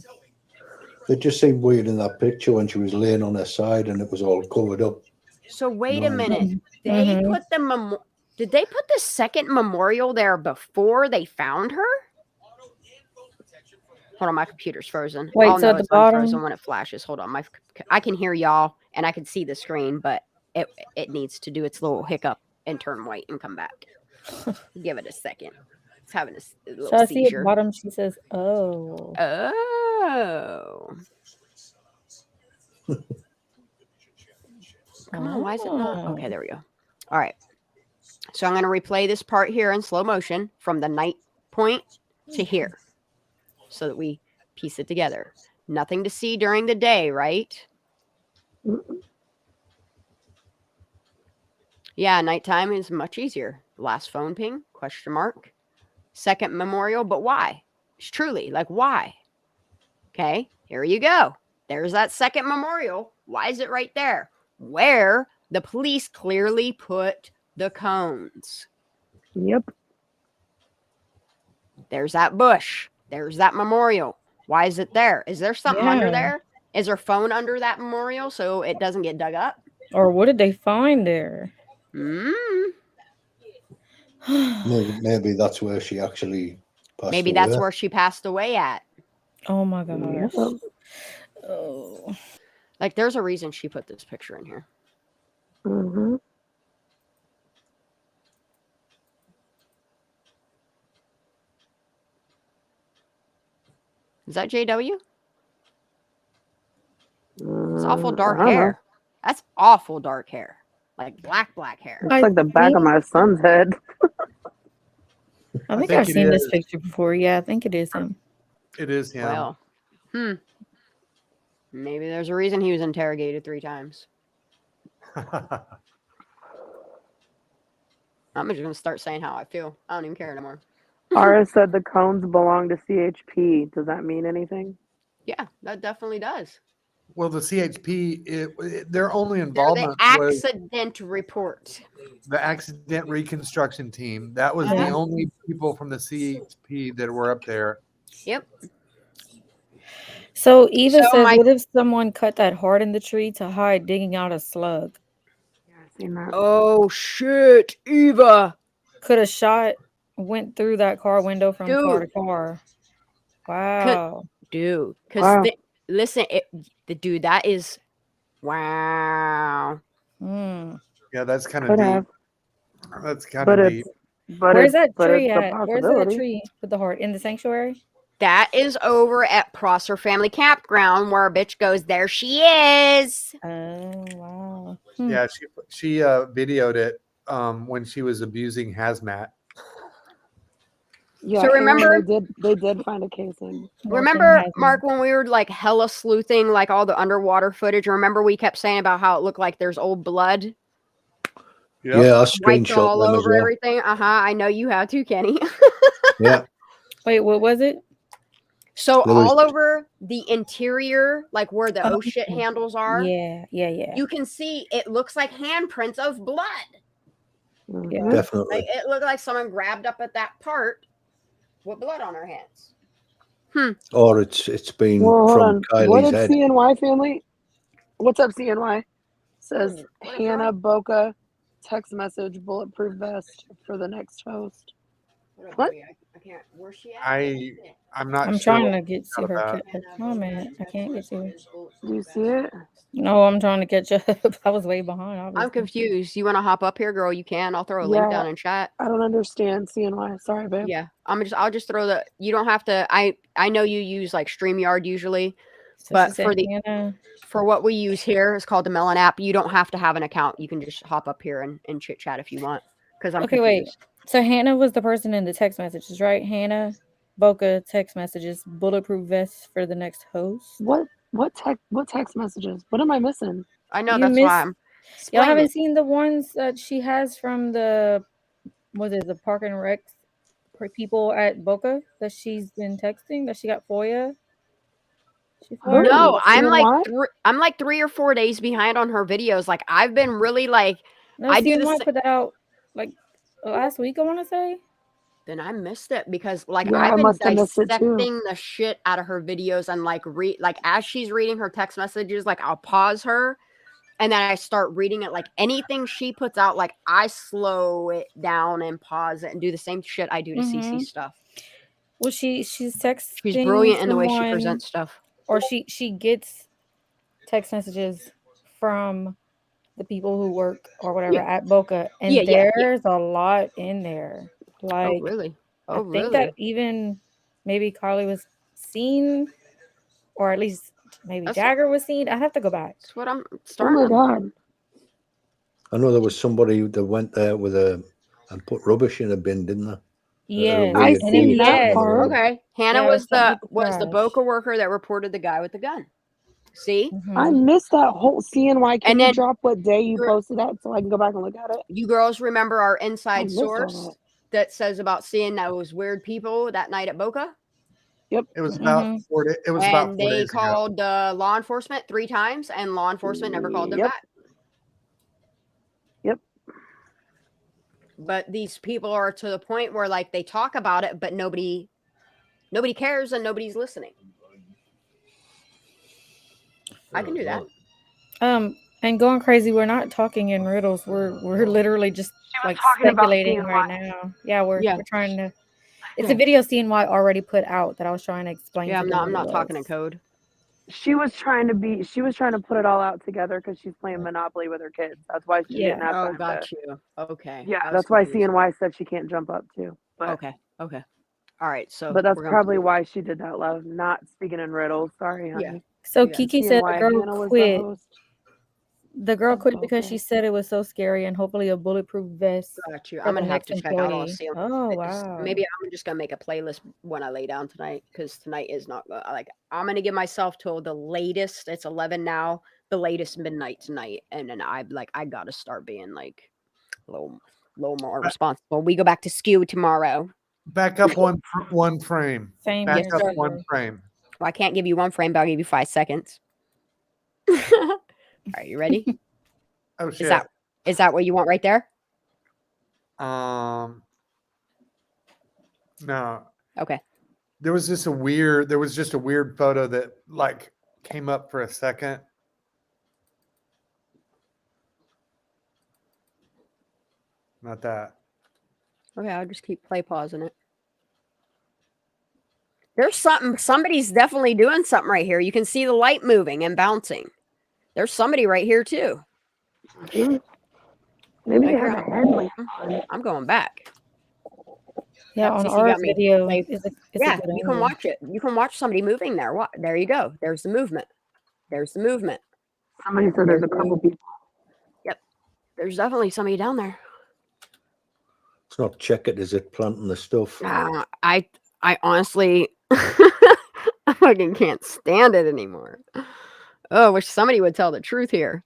It just seemed weird in that picture when she was laying on her side and it was all covered up. So wait a No. minute. They Mhm. put the did they put the second memorial there before they found her? Hold on, my computer's frozen. Wait, I'll so know at the it's unfrozen bottom, when it flashes. Hold on, I can hear y'all and I can see the screen, but it needs to do its little hiccup and turn white and come back. Give it a second. It's having a so little I see at the seizure. bottom she says, "Oh." Oh. Come on, why is it not? Oh. Okay, there we go. All right. So I'm going to replay this part here in slow motion from the night point to here so that we piece it together. Nothing to see during the day, right? Yeah, nighttime is much easier. Last phone ping, question mark. Second memorial, but why? It's truly, like, why? Okay, here you go. There's that second memorial. Why is it right there? Where the police clearly put the cones. Yep. There's that bush. There's that memorial. Why is it there? Is there something under Yeah. there? Is her phone under that memorial so it doesn't get dug up? Or what did they find there? Maybe that's where she actually passed Maybe away. that's where she passed away at. Oh my gosh. Yep. Oh. Like, there's a reason she put this picture in here. Mm-hmm. Is that JW? It's awful I dark don't know. hair. That's awful dark hair. Like black hair. It's like the back of my son's head. I think think I've it seen this is. picture before. Yeah, I think it is him. It is him. Well, maybe there's a reason he was interrogated 3 times. I'm just going to start saying how I feel. I don't even care anymore. Ara said the cones belong to CHP. Does that mean anything? Yeah, that definitely does. Well, the CHP, their only They're the involvement was accident report. the accident reconstruction team. That was the only people from the CHP that were up there. Yep. So Eva So says, my- what if someone cut that heart in the tree to hide digging out a slug? Yeah, I've seen that. Oh, shit, Eva. Could a shot went through that car window from car to Dude. car? Wow. Dude, because Wow. listen, the dude, that is, wow. Mm. Yeah, that's kind of Could deep. have. That's kind But of deep. Where's that but tree it's a at? Where's that possibility. tree with the heart? In the sanctuary? That is over at Prosser Family Campground where a bitch goes, there she is. Oh, wow. Yeah, she videoed it when she was abusing hazmat. Yeah, So remember- Aaron, they did find a casing. Remember, Mark, when we were like hella sleuthing like all the underwater footage, remember we kept saying about how it looked like there's old blood Yep. Yeah, I wiped screenshot all them as over well. everything? I know you have too, Kenny. Yeah. Wait, what was it? So There was- all over the interior, like where the oh shit handles are, Yeah. you can see it looks like handprints of blood. Mhm. Yeah. Definitely. Like it looked like someone grabbed up at that part with blood on her hands. Or it's been Well, hold from on. What Kylie's did head. CNY family? What's up, CNY? Says What is Hannah Boca text message bulletproof vest for the next host. What? I can't. Where's she at? I'm not I'm sure. trying to get to her about. comment. I can't get to her. Do you see it? No, I'm trying to catch up. I was way behind. I'm Obviously. confused. You want to hop up here, girl? You can. I'll throw a link down in chat. I don't understand CNY. Sorry, babe. Yeah, I'll just throw the. You don't have to. I know you use like StreamYard usually, So But she said, Hannah. for what we use here, it's called the Melon app. You don't have to have an account. You can just hop up here and chit chat if you want. Because I'm Okay, wait. confused. So Hannah was the person in the text messages, right? Hannah Boca text messages, bulletproof vest for the next host. What text messages? What am I missing? I know You that's why I'm. Y'all Explain haven't it. seen the ones that she has from the the Park and Rec people at Boca that she's been texting that she got FOIA. No, I'm like CNY? I'm like 3 or 4 days behind on her videos. Like I've been really like No, I do CNY this. put that out like last week, I want to say. Then I missed it because like Yeah, I've I been must have missed it too. dissecting the shit out of her videos and like as she's reading her text messages, like I'll pause her and then I start reading it. Like anything she puts out, like I slow it down and pause it and do the same shit I do to CC stuff. Well, she's texting. She's brilliant in the way she someone, presents stuff. or she gets text messages from the people who work or whatever at Boca, and there's a lot in there. Like, oh really? Oh I think really? that even maybe Kiely was seen, or at least maybe Jagger was seen. I'd have to go back. That's what I'm Oh starting. my god! I know there was somebody that went there with and put rubbish in a bin, didn't they? Yes, I and then seen that part. Okay, Hannah Yeah, was the trash. Boca worker that reported the guy with the gun. See, I missed that whole CNY. Can And you then- drop what day you posted that so I can go back and look at it? you girls remember our inside missed all source that says about seeing those weird people that night at Boca? Yep. It was about 4 days. It was And about 4 they days ago. called law enforcement 3 times, and law enforcement never called them Yep. back. Yep. But these people are to the point where like they talk about it, but nobody cares and nobody's listening. I can do that. And going crazy, we're not talking in riddles. We're literally just like talking about speculating CNY. right now. Yeah, we're trying to. It's a video CNY already put out that I was trying to explain. Yeah, to I'm not talking in code. She was trying to put it all out together because she's playing Monopoly with her kids. That's why she didn't have time. Got you. Okay. Yeah, that's why CNY said she can't jump up too. But, Okay. All right. So, but that's probably why she did that, love. Not speaking in riddles. Sorry, honey. Yeah. So Kiki said the CNY, girl Hannah was quit. the host. The girl quit because she said it was so scary, and hopefully a bulletproof vest. Got you. for I'm the gonna have next to check out all employee. CNY. Oh wow. Maybe I'm just gonna make a playlist when I lay down tonight because tonight is not like I'm gonna give myself till the latest. It's 11 now. The latest midnight tonight, and then I gotta start being like a little more responsible. We go back to skew tomorrow. Back up one frame. Same. Back Yes, up sir. one frame. Well, I can't give you one frame, but I'll give you 5 seconds. All right, you ready? Oh shit. Is that what you want right there? No. Okay. There was just a weird photo that like came up for a second. Not that. Okay, I'll just keep pausing it. There's somebody's definitely doing something right here. You can see the light moving and bouncing. There's somebody right here too. Maybe they have a headlamp on. I'm going back. Yeah, on our video. It's a you can watch it. You can watch somebody moving there. What? There you go. There's the movement. Somebody said there's a couple people. Yep. There's definitely somebody down there. It's not checkered, is it? Planting the stuff. I honestly, I fucking can't stand it anymore. Oh, I wish somebody would tell the truth here.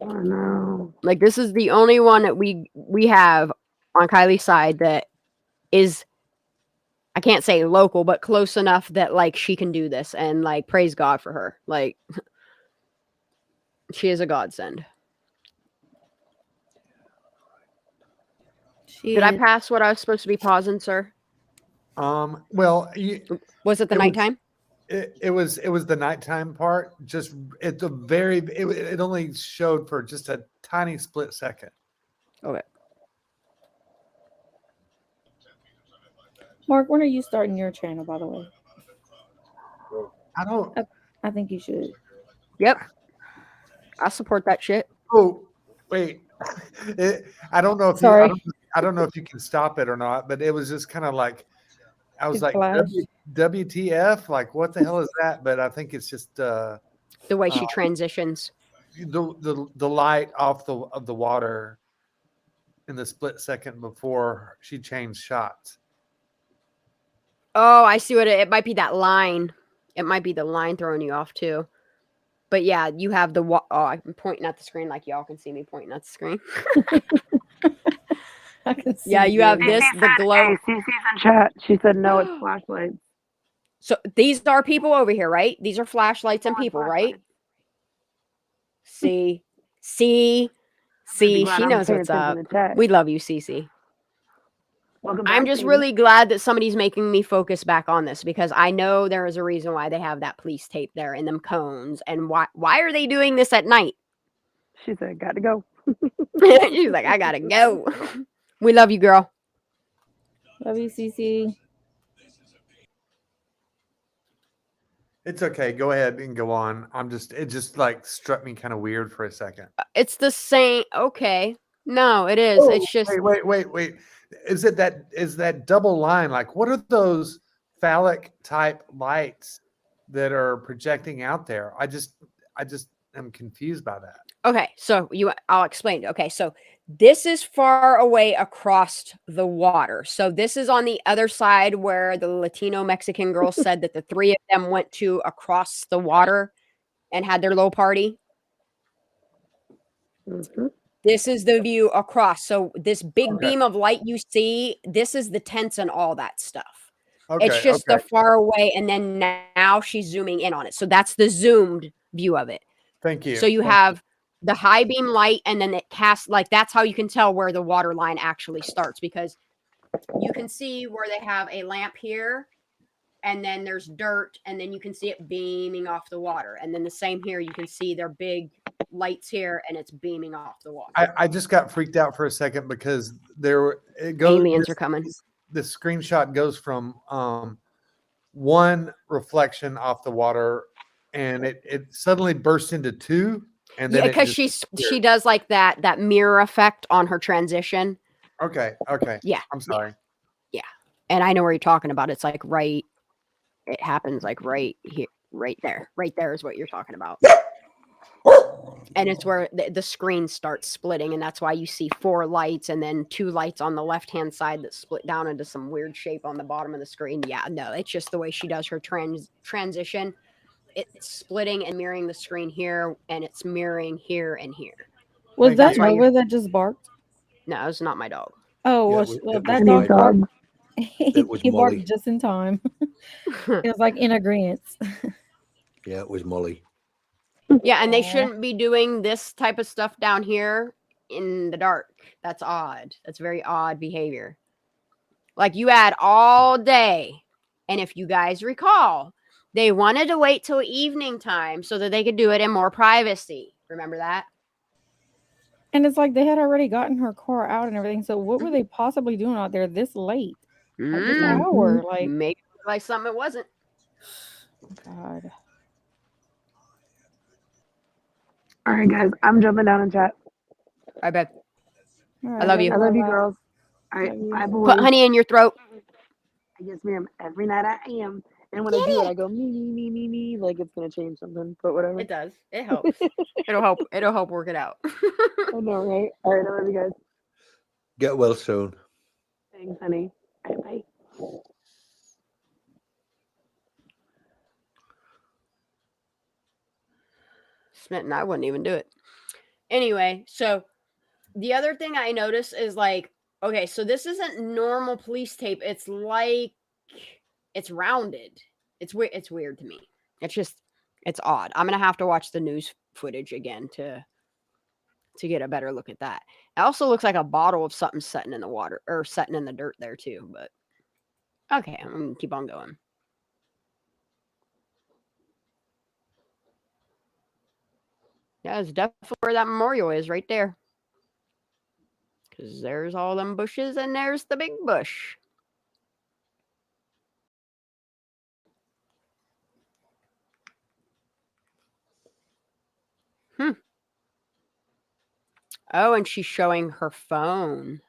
Oh no! Like this is the only one that we have on Kiely's side that is, I can't say local, but close enough that like she can do this, and like praise God for her. Like she is a godsend. Did I pass what I was supposed to be pausing, sir? Well, was it the nighttime? It was the nighttime part. Just at the very, it only showed for just a tiny split second. Okay. Mark, when are you starting your channel, by the way? I think you should. Yep. I support that shit. Oh, wait. I don't know if Sorry. I don't know if you can stop it or not, but it was just kind of like I was like WTF? Like, what the hell is that? But I think it's just the way she transitions. The light off of the water in the split second before she changed shots. Oh, I see what it might be, that line. It might be the line throwing you off too. But yeah, you have the oh, I'm pointing at the screen like y'all can see me pointing at the screen. I can see Yeah, you have this, the glow. Hey, Cece's in chat. She said no, it's flashlights. So these are people over here, right? These are flashlights and people, right? See, she knows what's up. We love you, Cece. I'm just really glad that somebody's making me focus back on this, because I know there is a reason why they have that police tape there and them cones, and why are they doing this at night? She said, "Got to go." She's like, I gotta go. We love you, girl. Love you, Cece. It's okay. Go ahead and go on. It just like struck me kind of weird for a second. It's the same. Okay. No, it is. Oh, it's just. Wait. Is that double line? Like, what are those phallic type lights that are projecting out there? I just am confused by that. Okay. So I'll explain. Okay. So this is far away across the water. So this is on the other side where the Latino Mexican girl said that the three of them went to across the water and had their little party. Mm-hmm. This is the view across. So this big beam of light you see, this is the tents and all that stuff. It's just the far away, and then now she's zooming in on it. So that's the zoomed view of it. Thank you. So you have the high beam light, and then it casts, like, that's how you can tell where the water line actually starts, because you can see where they have a lamp here, and then there's dirt, and then you can see it beaming off the water. And then the same here, you can see their big lights here, and it's beaming off the water. I just got freaked out for a second because aliens are coming. The screenshot goes from one reflection off the water, and it suddenly bursts into two, and then because she does like that mirror effect on her transition. Okay. Yeah, I'm sorry. Yeah, and I know where you're talking about. It's like right. It happens like right here, right there. Right there is what you're talking about. And it's where the screen starts splitting, and that's why you see 4 lights and then 2 lights on the left-hand side that split down into some weird shape on the bottom of the screen. Yeah, no, it's just the way she does her transition. It's splitting and mirroring the screen here, and it's mirroring here and here. Was that Nova that just barked? No, it's not my dog. Oh, well, that dog barked. He barked just in time. It was like in agreement. Yeah, it was Molly. Yeah, and they shouldn't be doing this type of stuff down here in the dark. That's odd. That's very odd behavior. Like, you had all day, and if you guys recall, they wanted to wait till evening time so that they could do it in more privacy. Remember that? And it's like they had already gotten her car out and everything. So what were they possibly doing out there this late? At this hour? Like, maybe like something it wasn't. God. All right, guys, I'm jumping down in chat. I bet. Right, I love you. I love you, girls. All right, bye, boys. Put honey in your throat. Yes, ma'am. Every night I am. And when I do it, I go me, like it's gonna change something. But whatever. It does. It helps. It'll help. It'll help work it out. I know, right? All right, I love you guys. Get well soon. Thanks, honey. All right, bye. Smitten, I wouldn't even do it. Anyway, so the other thing I noticed is like, okay, so this isn't normal police tape. It's like it's rounded. It's weird. It's weird to me. It's odd. I'm gonna have to watch the news footage again to get a better look at that. It also looks like a bottle of something setting in the water or setting in the dirt there too. But okay, I'm gonna keep on going. Yeah, it's definitely where that memorial is, right there. Because there's all them bushes and there's the big bush. Oh, and she's showing her phone.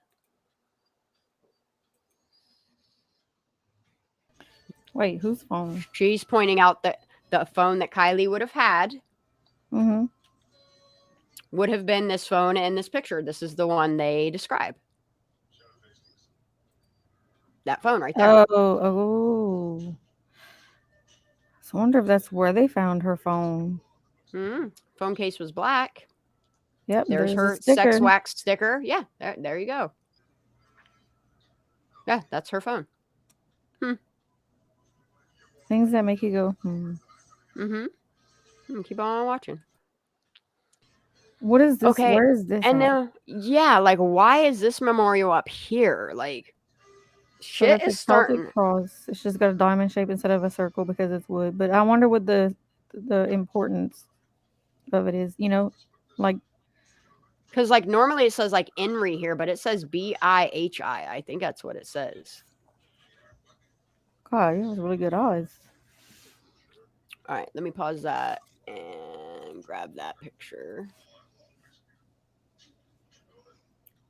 Wait, whose phone? She's pointing out that the phone that Kiely would have had Mm-hmm. would have been this phone in this picture. This is the one they describe. That phone right there. Oh. So I wonder if that's where they found her phone. Phone case was black. Yep, There's her sticker. sex wax sticker. Yeah, there you go. Yeah, that's her phone. Things that make you go, Keep on watching. What is this? Okay. Where is this? And at? now, yeah, like, why is this memorial up here? Like, So shit that's is a Celtic starting. cross. It's just got a diamond shape instead of a circle because it's wood. But I wonder what the importance of it is. Like, Because, like, normally it says, like, Inri here, but it says Bihi. I think that's what it says. God, you have really good eyes. All right, let me pause that and grab that picture.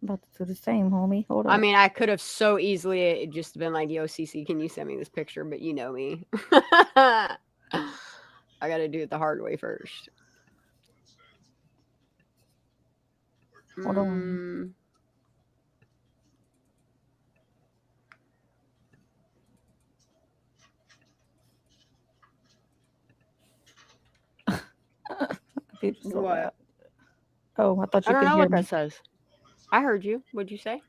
About to do the same, homie. Hold on. I mean, I could have so easily just been like, yo, CC, can you send me this picture? But you know me. I got to do it the hard way first. Hold on. What? Oh, I thought you I don't could know hear what me. that says. I heard you. What'd you say?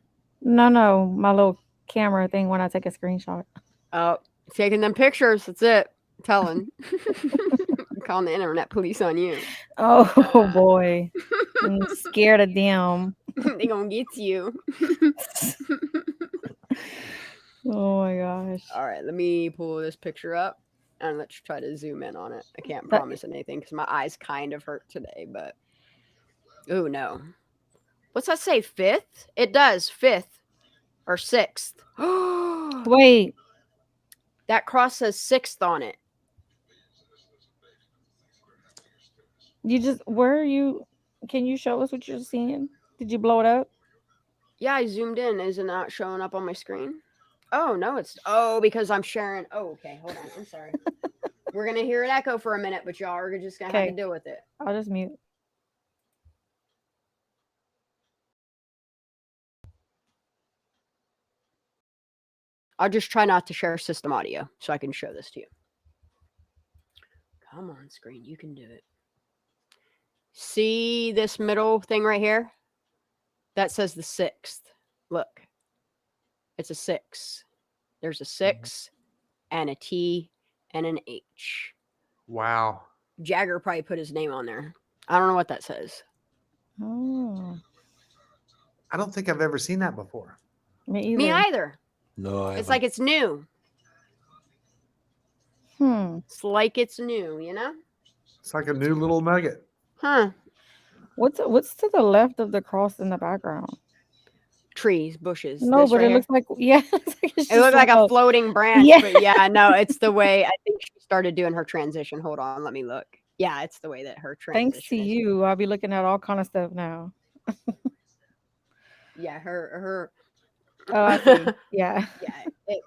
No, my little camera thing when I take a screenshot. Oh, taking them pictures. That's it. Telling. I'm calling the internet police on you. Oh boy, I'm scared of them. They gonna get you. Oh my gosh. All right, let me pull this picture up and let's try to zoom in on it. I can't promise anything because my eyes kind of hurt today, but oh no. What's that say? 5th? It does. 5th or 6th. Wait. That cross says 6th on it. Where are you? Can you show us what you're seeing? Did you blow it up? Yeah, I zoomed in. Is it not showing up on my screen? Oh, no, because I'm sharing. Oh, okay. Hold on. I'm sorry. We're going to hear it echo for a minute, but y'all are just going to have to deal with it. I'll just mute. I'll just try not to share system audio so I can show this to you. Come on, screen. You can do it. See this middle thing right here? That says the 6th. Look. It's a 6. There's a 6 and a T and an H. Wow. Jagger probably put his name on there. I don't know what that says. Oh. I don't think I've ever seen that before. Me either. No, it's like it's new. It's like it's new, you know? It's like a new little nugget. Huh. What's to the left of the cross in the background? Trees, bushes. No, but it looks like it looked like a floating branch. Yeah. But yeah, no, it's the way I think she started doing her transition. Hold on, let me look. Yeah, it's the way that her transition. Thanks to you, I'll be looking at all kind of stuff now. Yeah, her. Oh, I see. Yeah. Yeah,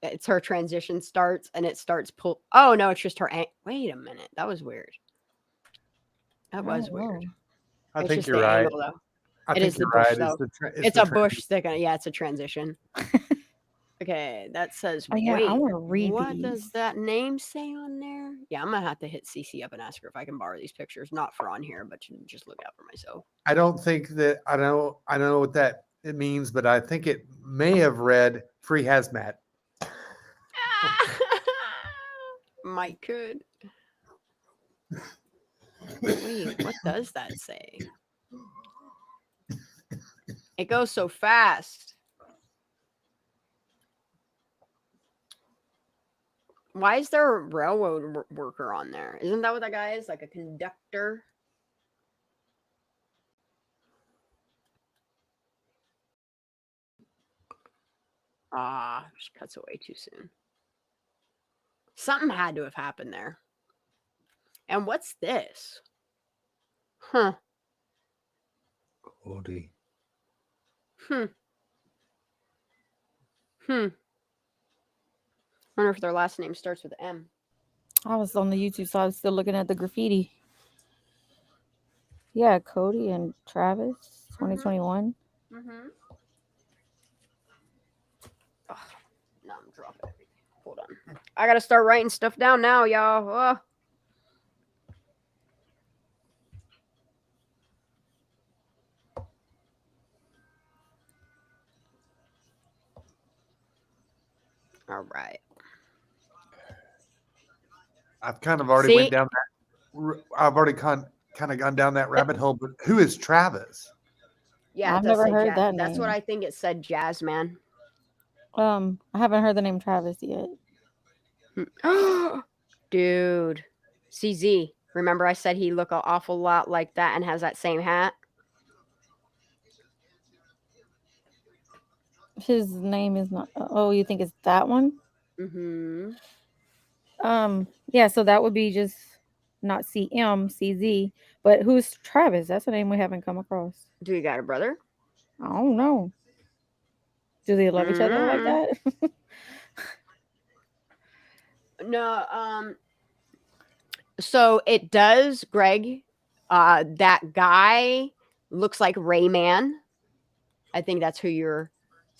it's her transition starts and it starts pull. Oh no, it's just her. Wait a minute, that was weird. That was weird. I think you're right. Angle, though. I it think is you're the bush, right. though. It's a bush sticking. Yeah, it's a transition. Okay, that says. Oh, yeah, wait, I want to read what these. does that name say on there? Yeah, I'm gonna have to hit CC up and ask her if I can borrow these pictures, not for on here, but to just look out for myself. I don't think that I know what that it means, but I think it may have read free hazmat. Mike could. Wait, what does that say? It goes so fast. Why is there a railroad worker on there? Isn't that what that guy is? Like a conductor? She cuts away too soon. Something had to have happened there. And what's this? Huh. Cody. wonder if their last name starts with M. I was on the YouTube, so I was still looking at the graffiti. Yeah, Cody and Travis, 2021. Mm-hmm. Oh, now I'm dropping everything. Hold on. I gotta start writing stuff down now, y'all. All right. I've kind of already went down that. I've already kind of gone down that rabbit hole. But who is Travis? Yeah, I've never heard that That's name. what I think it said, Jazz Man. I haven't heard the name Travis yet. Dude. CZ. Remember I said he look an awful lot like that and has that same hat? His name is not. Oh, you think it's that one? Mm-hmm. Yeah. So that would be just not CM, CZ. But who's Travis? That's a name we haven't come across. Do you got a brother? I don't know. Do they love each other like that? No. So it does, Greg. That guy looks like Rayman. I think that's who you're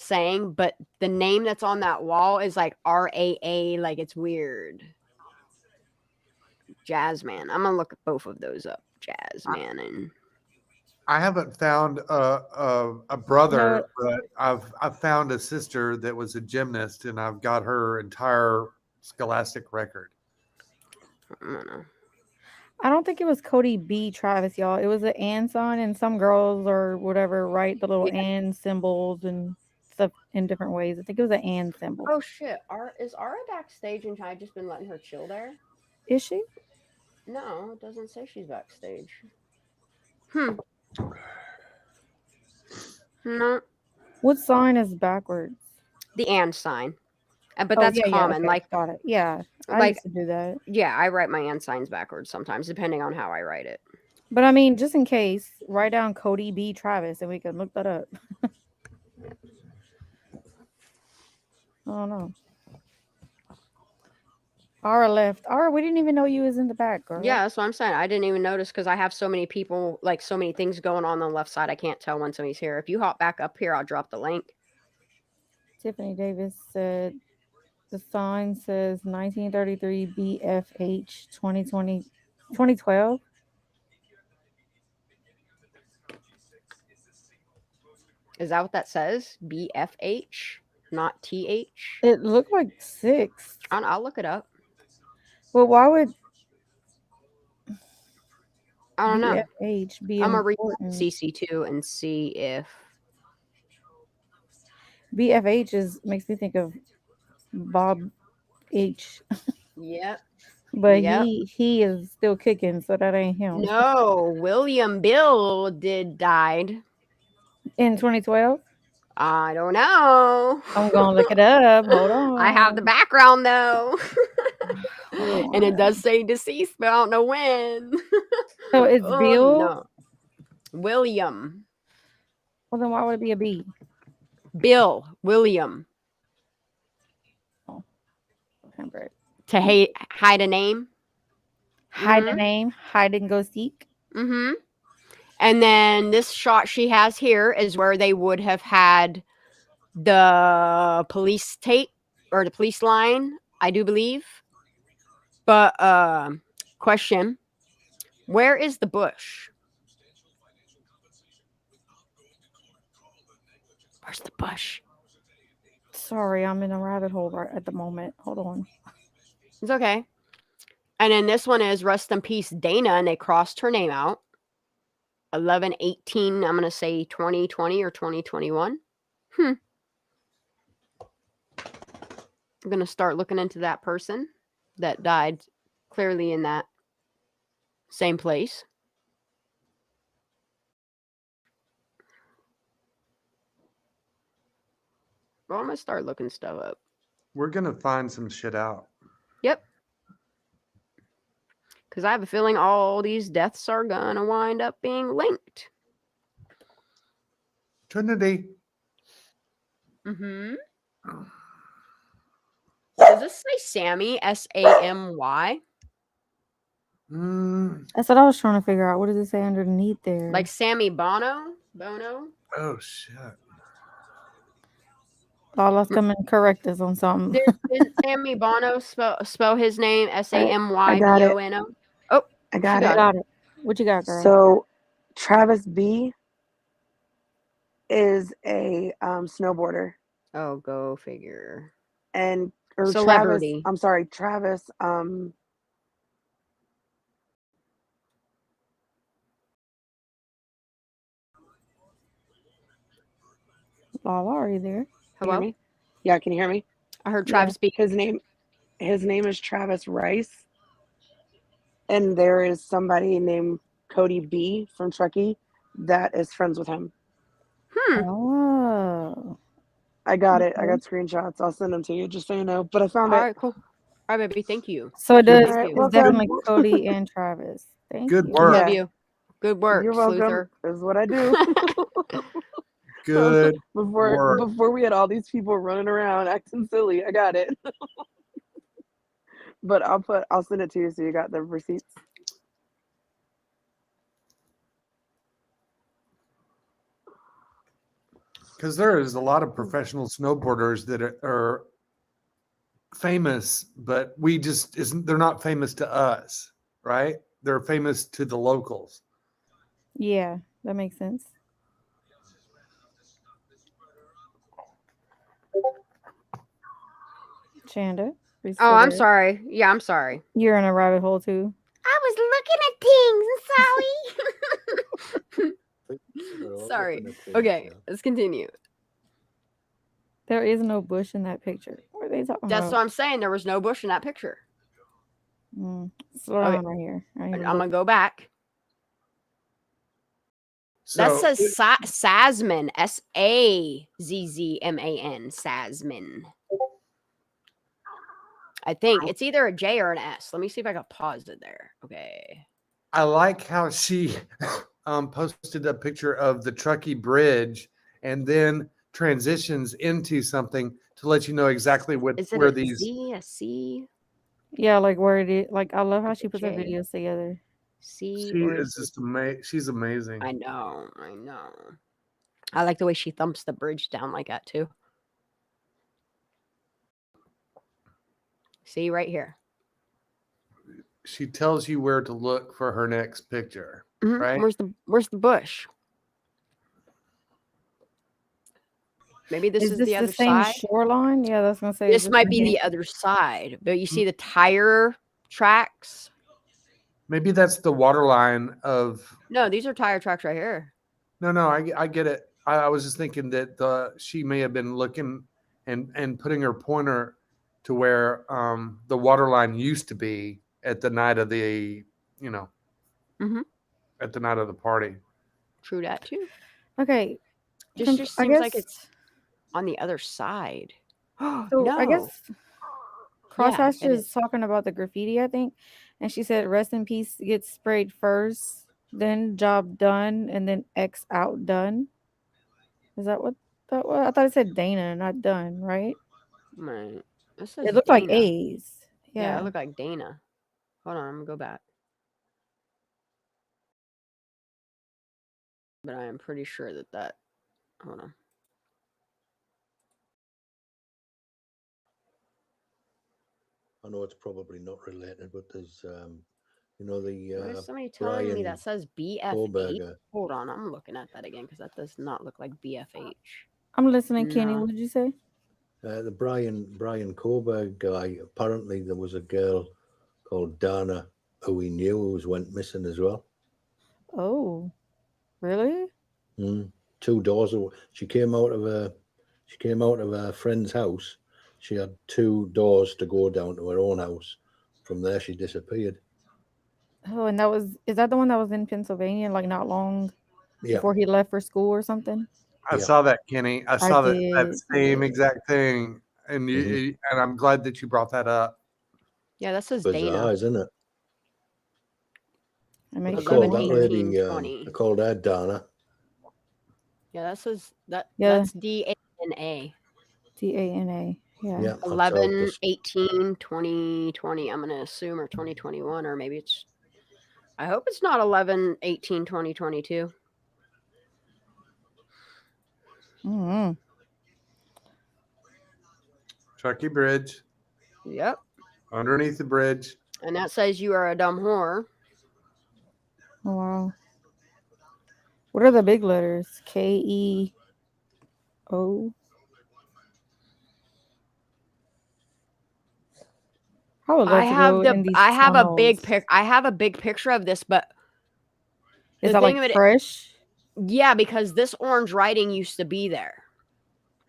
saying, but the name that's on that wall is like RAA, like it's weird. Jazzman. I'm gonna look both of those up. Jazzman and I haven't found a brother, but I've found a sister that was a gymnast, and I've got her entire scholastic record. I don't think it was Cody B. Travis, y'all. It was an and sign, and some girls or whatever write the little and symbols and stuff in different ways. I think it was an and symbol. Oh shit! Is Ara backstage and I just been letting her chill there? Is she? No, it doesn't say she's backstage. No. What sign is backwards? The and sign. But that's common. Okay. Like, got it. Yeah, I used to do that. Yeah, I write my and signs backwards sometimes, depending on how I write it. But I mean, just in case, write down Cody B. Travis, and we can look that up. I don't know. Ara left. Ara, we didn't even know you was in the back, girl. Yeah, that's what I'm saying. I didn't even notice because I have so many people, like so many things going on the left side. I can't tell when somebody's here. If you hop back up here, I'll drop the link. Tiffany Davis said the sign says 1933 BFH 2012. Is that what that says? BFH, not TH? It looked like 6. I'll look it up. Well, why would I don't know. BFH be I'm important? gonna read CC2 and see if BFH makes me think of Bob H. Yep. But he is still kicking, so that ain't him. No, William Bill died in 2012. I don't know. I'm gonna look it up. Hold on. I have the background though. And it does say deceased, but I don't know when. So it's Bill? No. William. Well, then why would it be a B? Bill. William. Oh. To hide a name. Hide a name. Hide and go seek. Mm-hmm. And then this shot she has here is where they would have had the police tape or the police line, I do believe. But question, where is the bush? Where's the bush? Sorry, I'm in a rabbit hole right at the moment. Hold on. It's okay. And then this one is rest in peace Dana, and they crossed her name out. 11/18, I'm going to say 2020 or 2021. I'm going to start looking into that person that died clearly in that same place. Well, I'm going to start looking stuff up. We're going to find some shit out. Yep. Because I have a feeling all these deaths are going to wind up being linked. Trinity. Mm-hmm. Does this say Sammy? SAMY? That's what I was trying to figure out. What does it say underneath there? Like Sammy Bono? Oh shit. Lala's coming to correct us on something. Didn't Sammy Bono spell his name I got it. SAMYBONO? Oh, I got she it. Got it. What you got, girl? So Travis B is a snowboarder. Oh, go figure. And Celebrity. Travis Lala, are you there? Can you hear Hello? me? Yeah, can you hear me? I heard Yeah. Travis speak. His name is Travis Rice. And there is somebody named Cody B from Truckee that is friends with him. Oh. I got it. I Okay. got screenshots. I'll send them to you just so you know. But I All found it. right, cool. All right, baby. Thank you. So it does. All right, It's welcome. definitely Cody and Travis. Thank Good you. work. Love Yeah. you. Good work, You're welcome. Sleuther. Is what I do. Good work. Before we had all these people running around acting silly, I got it. But I'll send it to you so you got the receipts. Because there is a lot of professional snowboarders that are famous, but they're not famous to us, right? They're famous to the locals. Yeah, that makes sense. Chanda. are you Oh, still I'm there? sorry. Yeah, I'm sorry. You're in a rabbit hole too. I was looking at things, sorry. Okay, let's continue. There is no bush in that picture. What are they talking That's about? what I'm saying. There was no bush in that picture. Slow down right here. I'm going to go back. That So says Sazman. SAZZMAN. Sazman. I think it's either a J or an S. Let me see if I can pause it there. Okay. I like how she posted a picture of the Truckee Bridge and then transitions into something to let you know exactly where these. Z, a C, Yeah, like where it is. Like I love how she puts her J. videos together. C. She or is just amazing. She's amazing. I know. I like the way she thumps the bridge down like that too. See right here. She tells you where to look for her next picture, right? Where's the bush? Maybe this is this the other same side. Shoreline? Yeah, that's gonna say This might be the other side. But you see the tire tracks? Maybe that's the water line of. No, these are tire tracks right here. No, I get it. I was just thinking that she may have been looking and putting her pointer to where the water line used to be at the night of the, at the night of the party. True that too. Okay. Just seems like it's on the other side. So no. I guess Crosshatch it is talking about the graffiti, I think. And she said rest in peace gets sprayed first, then job done, and then X out done. Is that what that was? I thought it said Dana, not done, right? Right. This says It looked Dana. like A's. Yeah, Yeah. it looked like Dana. Hold on, I'm gonna go back. But I am pretty sure that hold on. I know it's probably not related, but there's There's somebody telling me that says BFH. Kohlberger. Hold on, I'm looking at that again because that does not look like BFH. I'm listening, Kenny. No. What did you say? The Brian Kohlberg guy. Apparently, there was a girl called Dana who he knew who went missing as well. Oh, really? 2 doors away. She came out of her friend's house. She had 2 doors to go down to her own house. From there, she disappeared. Oh, and is that the one that was in Pennsylvania, like not long before he left for school or something? I saw that, Kenny. I saw that same exact thing, and and I'm glad that you brought that up. Yeah, that says Bizarre, Dana, isn't it? I called that lady. I called her Dana. Yeah, that says that's DANA. DANA. Yeah. Yeah, I saw 11, this. 18, 2020. I'm going to assume, or 2021, or maybe it's, I hope it's not 11, 18, 2022. Mm-hmm. Truckee Bridge, Yep. underneath the bridge. And that says you are a dumb whore. Oh, wow. What are the big letters? KEO. I would love to go in these tunnels. I have a big picture of this, but Is the that thing like of it, fresh? yeah, because this orange writing used to be there.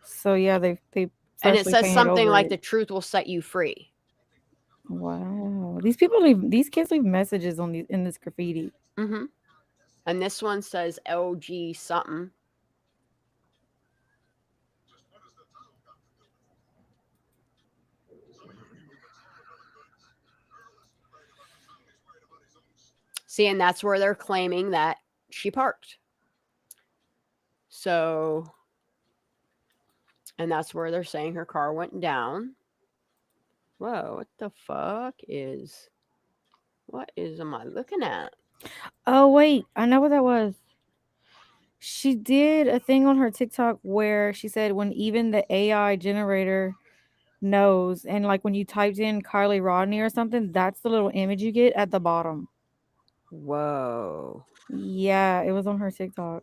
So yeah, they And it freshly says painted something over like it. the truth will set you free. Wow. These kids leave messages on these in this graffiti. Mm-hmm. And this one says LG something. See, and that's where they're claiming that she parked. So, and that's where they're saying her car went down. Whoa, what am I looking at? Oh wait, I know what that was. She did a thing on her TikTok where she said when even the AI generator knows, and like when you typed in Kiely Rodni or something, that's the little image you get at the bottom. Whoa. Yeah, it was on her TikTok.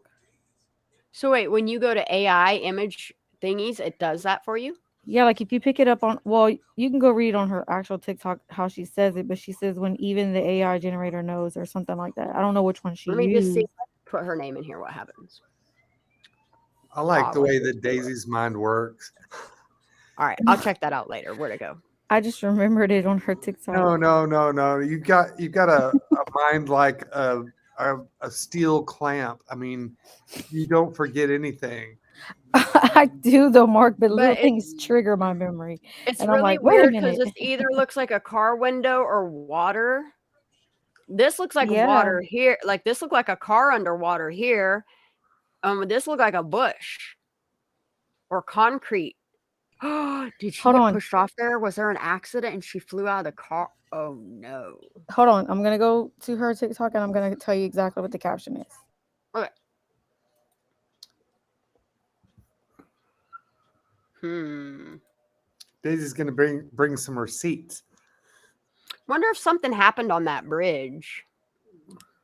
So wait, when you go to AI image thingies, it does that for you? Yeah, like if you pick it up on, well, you can go read on her actual TikTok how she says it, but she says when even the AI generator knows or something like that. I don't know which one she Let me just see. used. Put her name in here. What happens? I like the way that Daisy's mind works. All right, I'll check that out later. Where'd it go? I just remembered it on her TikTok. No. You got a mind like a steel clamp. I mean, you don't forget anything. I do though, Mark, but little But things trigger my memory. it's And I'm really like, wait a weird because minute. this either looks like a car window or water. This looks like Yeah. water here. Like this looked like a car underwater here. This looked like a bush or concrete. Did she Hold get on. pushed off there? Was there an accident and she flew out of the car? Oh no. Hold on. I'm gonna go to her TikTok and I'm gonna tell you exactly what the caption is. Okay. Daisy's gonna bring some receipts. Wonder if something happened on that bridge.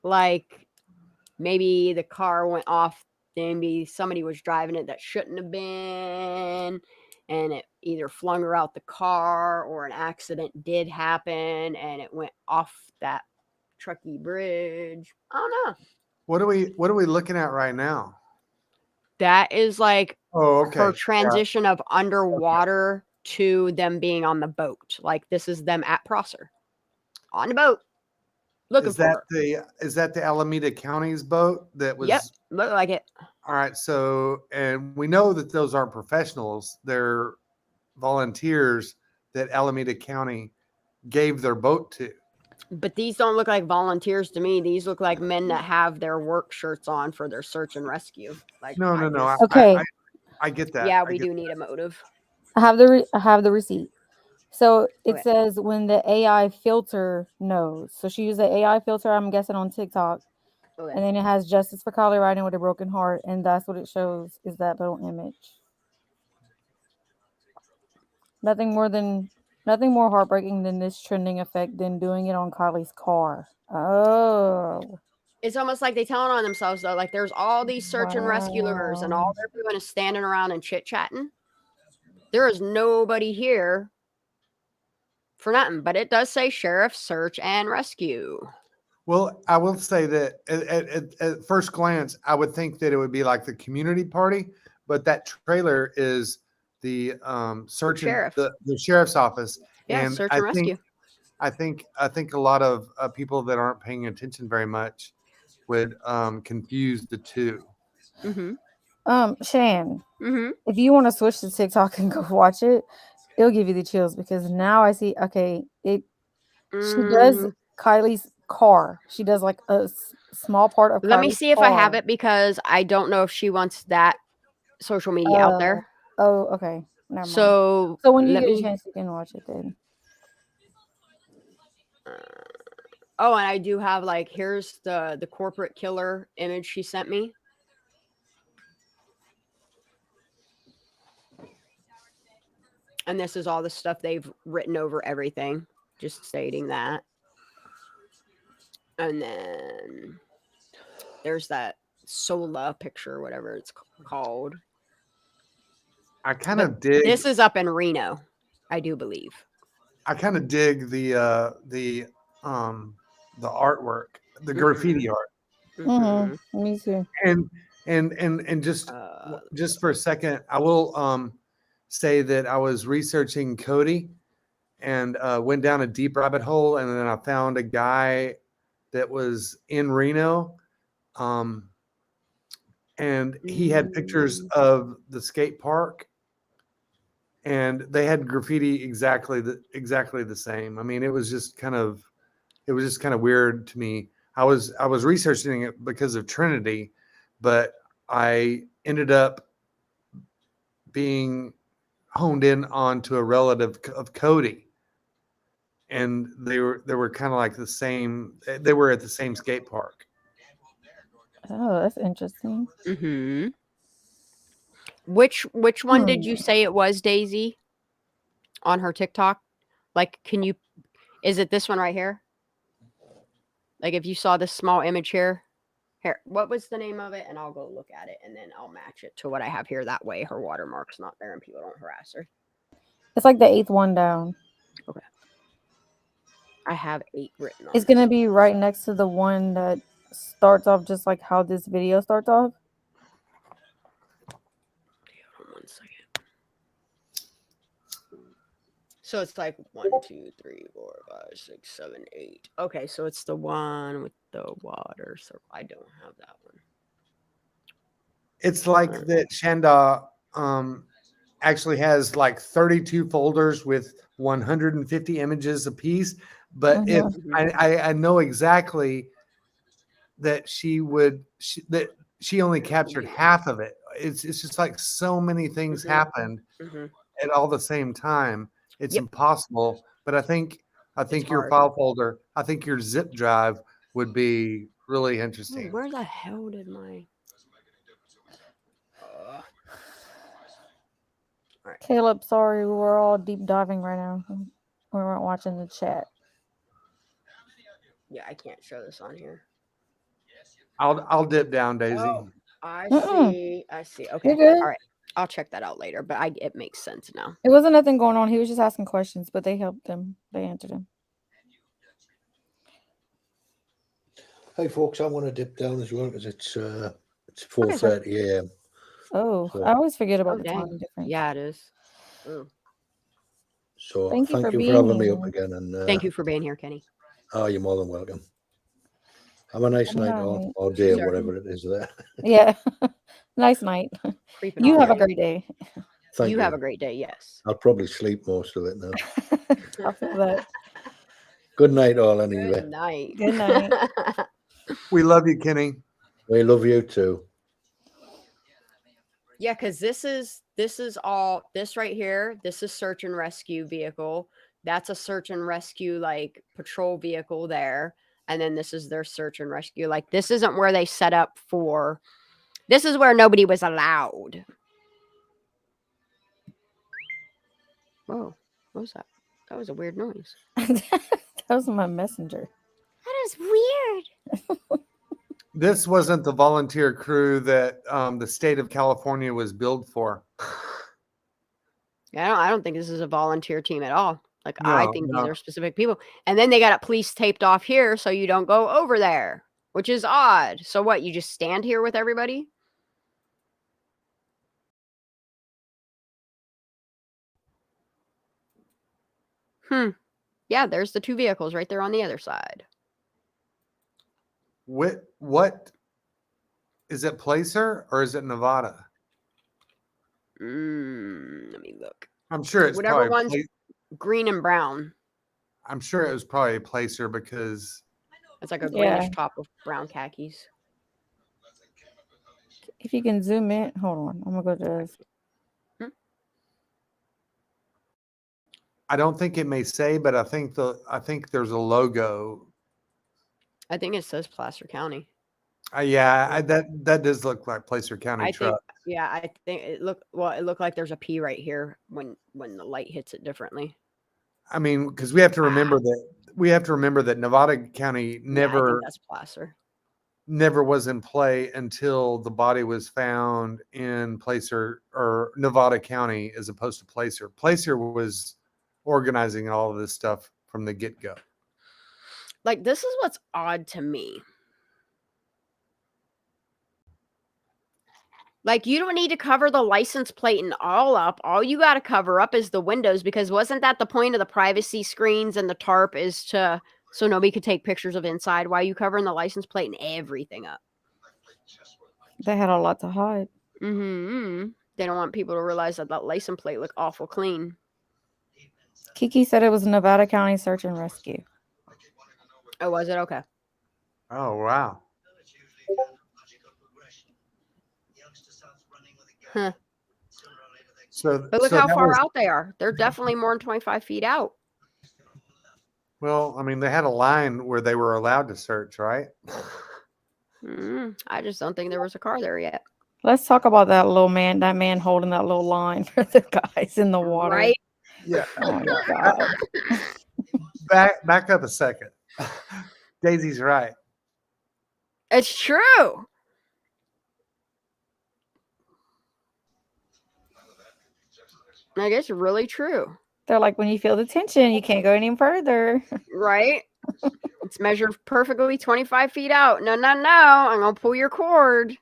Like maybe the car went off, maybe somebody was driving it that shouldn't have been, and it either flung her out the car or an accident did happen and it went off that Truckee Bridge. I don't know. What are we looking at right now? That is like okay. Her transition of underwater to them being on the boat. Like this is them at Prosser on the boat. Looking Is for her. Is that the Alameda County's boat that was? Yep, look like it. All right. So, and we know that those aren't professionals. They're volunteers that Alameda County gave their boat to. But these don't look like volunteers to me. These look like men that have their work shirts on for their search and rescue. Like no. Okay. I get that. Yeah, we do need a motive. I have the receipt. So it says when the AI filter knows. So she used the AI filter, I'm guessing, on TikTok. Okay. And then it has justice for Kiely Rodni with a broken heart, and that's what it shows is that little image. Nothing more heartbreaking than this trending effect than doing it on Kiely's car. Oh. It's almost like they telling on themselves though. Like there's all these search and rescuers and all they're doing is standing around and chit-chatting. There is nobody here for nothing, but it does say sheriff search and rescue. Well, I will say that at first glance, I would think that it would be like the community party, but that trailer is the search and the sheriff's office. Yeah, and search and rescue. I think a lot of people that aren't paying attention very much would confuse the two. Shan, if you want to switch to TikTok and go watch it, it'll give you the chills because now I see. Okay, she does Kiely's car. She does like a small part of. Let me see if I have it because I don't know if she wants that social media out there. Oh, okay. Never mind. So when you let get a me. chance, you can watch it then. Oh, and I do have like here's the corporate killer image she sent me. And this is all the stuff they've written over everything, just stating that. And then there's that Sola picture, whatever it's called. I kind of dig. This is up in Reno, I do believe. I kind of dig the artwork, the graffiti art. Mm-hmm. Me too. And just for a second, I will say that I was researching Cody and went down a deep rabbit hole, and then I found a guy that was in Reno, and he had pictures of the skate park, and they had graffiti exactly the same. I mean, it was just kind of weird to me. I was researching it because of Trinity, but I ended up being honed in onto a relative of Cody, and they were kind of like the same. They were at the same skate park. Oh, that's interesting. Mm-hmm. Which one did you say it was, Daisy? On her TikTok? Like, is it this one right here? Like, if you saw this small image here, what was the name of it? And I'll go look at it, and then I'll match it to what I have here. That way her watermark's not there and people don't harass her. It's like the 8th one down. Okay. I have 8 written on It's going to be right next to the one that starts off just like how this video starts off. Hold on 1 second. So it's like 1, 2, 3, 4, 5, 6, 7, 8. Okay, so it's the one with the water circle. I don't have that one. It's like that Shanda actually has like 32 folders with 150 images apiece. But if I know exactly that she only captured half of it. It's just like so many things happened at all the same time. It's impossible. But I think your file folder, I think your zip drive would be really interesting. Where the hell did my Right. Caleb, sorry, we're all deep diving right now. We weren't watching the chat. Yeah, I can't show this on here. I'll dip down, Daisy. Oh, I see. Okay. All right. I'll check that out later, but it makes sense now. It wasn't nothing going on. He was just asking questions, but they helped him. They answered him. Hey folks, I want to dip down as well because it's 4:30 a.m. Oh, so, I always forget about the time difference. Yeah, it is. So thank you for having me up again, and thank you for being here, Kenny. Oh, you're more than welcome. Have a nice night or day, whatever it is there. Yeah, nice night. You have a great day. Thank you. Have a great day. Yes. I'll probably sleep most of it now. I feel that. Good night, all. Anyway. Good night. Good night. We love you, Kenny. We love you too. Yeah, because this is all this right here. This is search and rescue vehicle. That's a search and rescue like patrol vehicle there. And then this is their search and rescue. Like this isn't where they set up for. This is where nobody was allowed. Whoa, what was that? That was a weird noise. That was my messenger. That is weird. This wasn't the volunteer crew that the state of California was billed for. Yeah, I don't think this is a volunteer team at all. Like, no, I think these are specific people. And then they got a police taped off here so you don't go over there, which is odd. So what, you just stand here with everybody? Yeah, there's the 2 vehicles right there on the other side. What is it, Placer or is it Nevada? Let me look. I'm sure it's whatever one's green and brown. I'm sure it was probably a Placer because it's like a greenish top with brown khakis. If you can zoom in, hold on. I'm gonna go to this. I don't think it may say, but I think there's a logo. I think it says Placer County. That does look like Placer County truck. I think it looked like there's a P right here when the light hits it differently. I mean, because we have to remember that Nevada County I think that's Placer. Never was in play until the body was found in Placer or Nevada County as opposed to Placer. Placer was organizing all of this stuff from the get-go. Like, this is what's odd to me. Like, you don't need to cover the license plate and all up. All you got to cover up is the windows, because wasn't that the point of the privacy screens and the tarp is so nobody could take pictures of inside? Why are you covering the license plate and everything up? They had a lot to hide. Mm-hmm. They don't want people to realize that license plate looked awful clean. Kiki said it was Nevada County Search and Rescue. Oh, was it? Okay. Oh, wow. Huh. But look how far out they are. They're definitely more than 25 feet out. Well, I mean, they had a line where they were allowed to search, right? I just don't think there was a car there yet. Let's talk about that man holding that little line for the guys in the water. Right? Yeah. Oh my God. Back up a second. Daisy's right. It's true. I guess really true. They're like, when you feel the tension, you can't go any further. Right? It's measured perfectly 25 feet out. No. I'm going to pull your cord.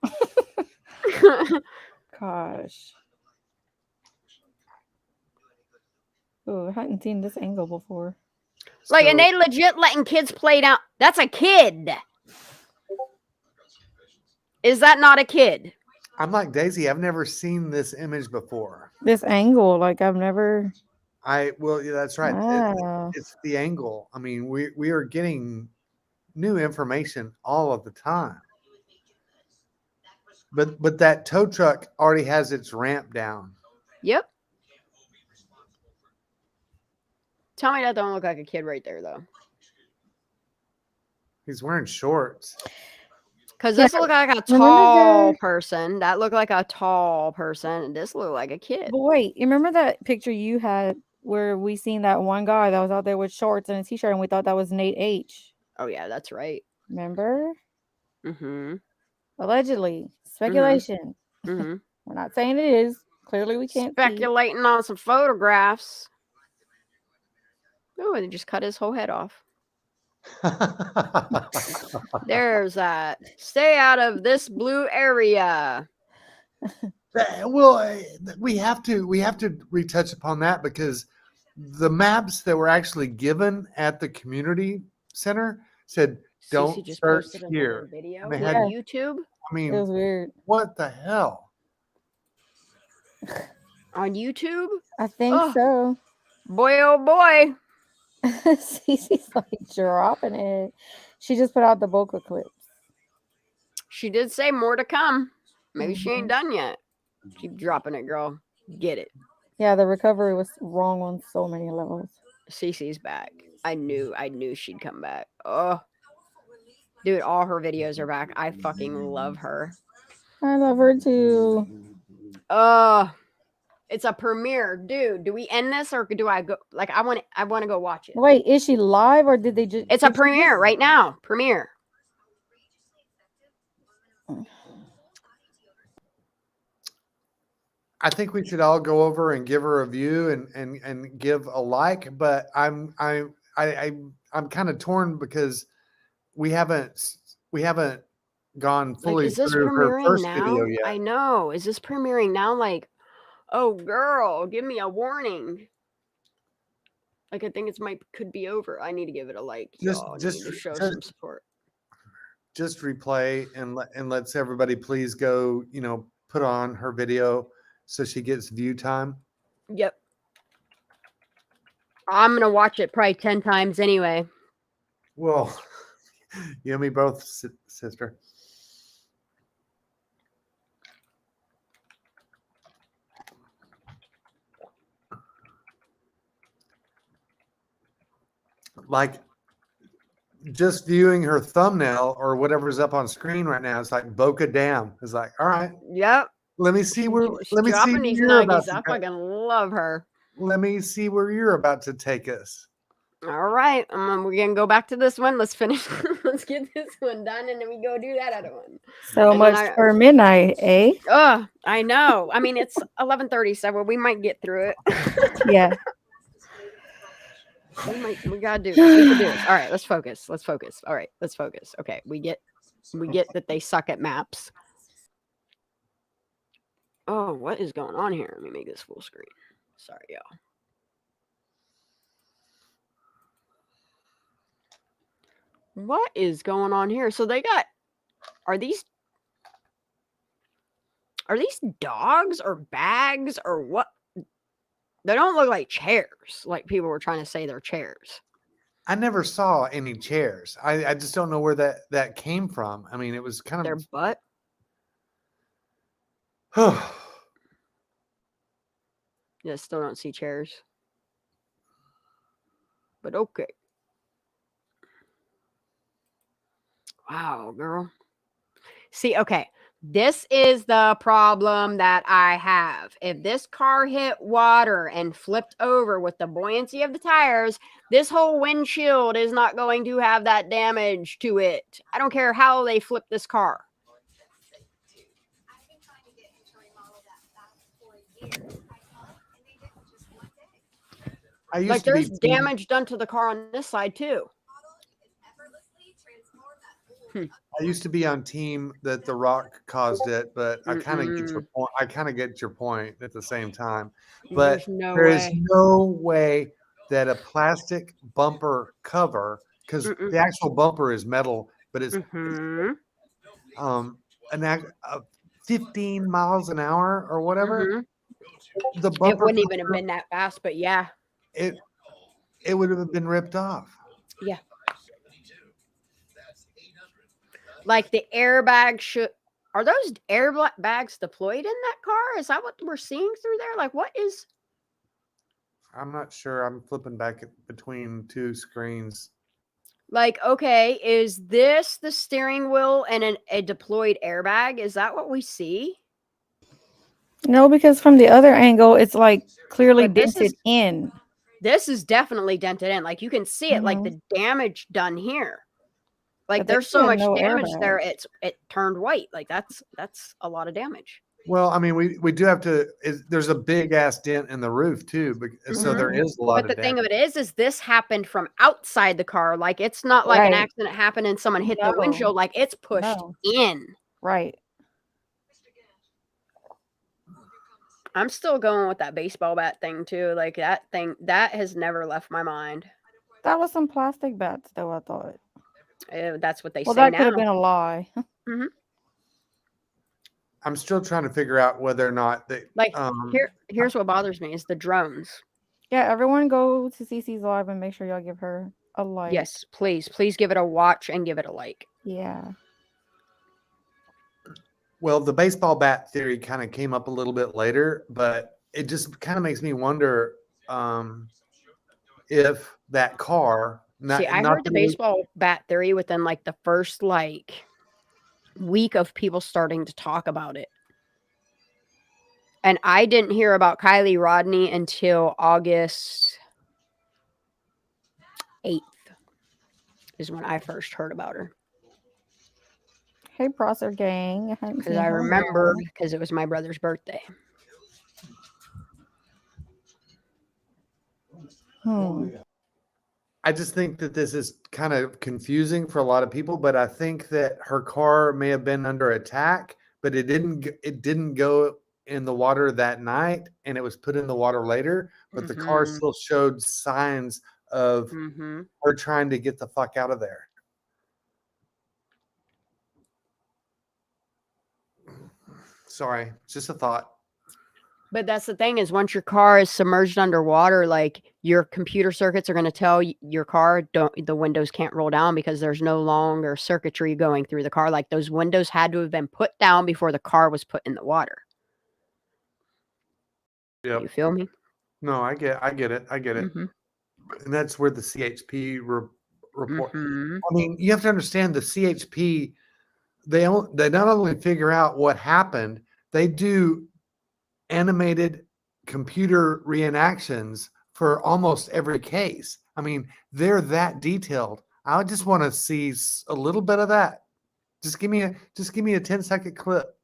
Gosh. Oh, I hadn't seen this angle before. Like, and they legit letting kids play down. That's a kid. Is that not a kid? I'm like Daisy. I've never seen this image before. This angle, like I've never. Yeah, that's right. Wow. It's the angle. I mean, we are getting new information all of the time. But that tow truck already has its ramp down. Yep. Tell me that don't look like a kid right there, though. He's wearing shorts. Because this looked like a tall person. That looked like a tall person. And this looked like a kid. But wait, you remember that picture you had where we seen that one guy that was out there with shorts and a t-shirt and we thought that was Nate H? Oh, yeah, that's right. Remember? Mm-hmm. Allegedly. Speculation. Mm-hmm. We're not saying it is. Clearly we can't Speculating on some photographs. Oh, and they just cut his whole head off. There's that. Stay out of this blue area. Well, we have to retouch upon that, because the maps that were actually given at the community center said don't search here. Video they on had, YouTube. I mean, it was weird. What the hell? On YouTube? I think so. Boy, oh boy. Cece's like dropping it. She just put out the vocal clips. She did say more to come. Maybe she ain't done yet. Keep dropping it, girl. Get it. Yeah, the recovery was wrong on so many levels. Cece's back. I knew she'd come back. Oh, dude, all her videos are back. I fucking love her. I love her too. It's a premiere, dude. Do we end this or do I go? Like, I want to go watch it. Wait, is she live or did they just? It's a premiere right now. Premiere. I think we should all go over and give her a view and give a like, but I'm kind of torn because we haven't gone fully through her first video yet. I know. Is this premiering now? Like, oh girl, give me a warning. Like, I think could be over. I need to give it a like. Just to show some support. Just replay and let's everybody please go, put on her video so she gets view time. Yep. I'm gonna watch it probably 10 times anyway. Well, you and me both, sister. like just viewing her thumbnail or whatever's up on screen right now, it's like Boca Dam. It's like, all right, Yep. let me see where She's let me see dropping where these you're about nuggies. to I go. fucking love her. Let me see where you're about to take us. All right. We're going to go back to this one. Let's finish. Let's get this one done, and then we go do that other one. So much for midnight, eh? Oh, I know. I mean, it's 11:37. We might get through it. Yeah. We gotta do this. We can do this. All right, let's focus. Let's focus. All right, let's focus. Okay, we get that they suck at maps. Oh, what is going on here? Let me make this full screen. Sorry, y'all. What is going on here? So they got, are these dogs or bags or what? They don't look like chairs, like people were trying to say they're chairs. I never saw any chairs. I just don't know where that came from. I mean, it was kind of Their butt. Yeah, still don't see chairs. But okay. Wow, girl. See, okay. This is the problem that I have. If this car hit water and flipped over with the buoyancy of the tires, this whole windshield is not going to have that damage to it. I don't care how they flip this car. Like there's damage done to the car on this side too. I used to be on team that the rock caused it, but I kind of get your point. I kind of get your point at the same time. But there is no way that a plastic bumper cover, because the actual bumper is metal, but it's 15 miles an hour or whatever. The bumper, it wouldn't even have been that fast, but yeah, it would have been ripped off. Yeah. Like the airbag are those airbags deployed in that car? Is that what we're seeing through there? Like what is? I'm not sure. I'm flipping back between two screens. Like, okay, is this the steering wheel and a deployed airbag? Is that what we see? No, because from the other angle, it's like clearly dented in. This is definitely dented in. Like you can see it, like the damage done here. Like there's so much damage there, it turned white. Like that's a lot of damage. Well, I mean, we do have to. There's a big ass dent in the roof too, so there is a lot. But the thing of it is this happened from outside the car. Like it's not like an accident happened and someone hit the windshield. Like it's pushed in. Right. I'm still going with that baseball bat thing too. Like that thing that has never left my mind. That was some plastic bats, though. I thought. That's what they say now. Well, that could have been a lie. I'm still trying to figure out whether or not they like. Here's what bothers me is the drones. Yeah, everyone go to CC's live and make sure y'all give her a like. Yes, please give it a watch and give it a like. Yeah. Well, the baseball bat theory kind of came up a little bit later, but it just kind of makes me wonder if that car. I heard the baseball bat theory within like the first week of people starting to talk about it. And I didn't hear about Kiely Rodni until August 8th is when I first heard about her. Hey, Prosser gang. Because I remembered because it was my brother's birthday. I just think that this is kind of confusing for a lot of people, but I think that her car may have been under attack, but it didn't go in the water that night, and it was put in the water later, but the car still showed signs of her trying to get the fuck out of there. Sorry, just a thought. But that's the thing is once your car is submerged underwater, like your computer circuits are going to tell your car, the windows can't roll down because there's no longer circuitry going through the car. Like those windows had to have been put down before the car was put in the water. Yep. You feel me? No, I get it. I get it. and that's where the CHP report. Mhm. I mean, you have to understand the CHP. They not only figure out what happened, they do animated computer reenactions for almost every case. I mean, they're that detailed. I just want to see a little bit of that. Just give me a 10-second clip.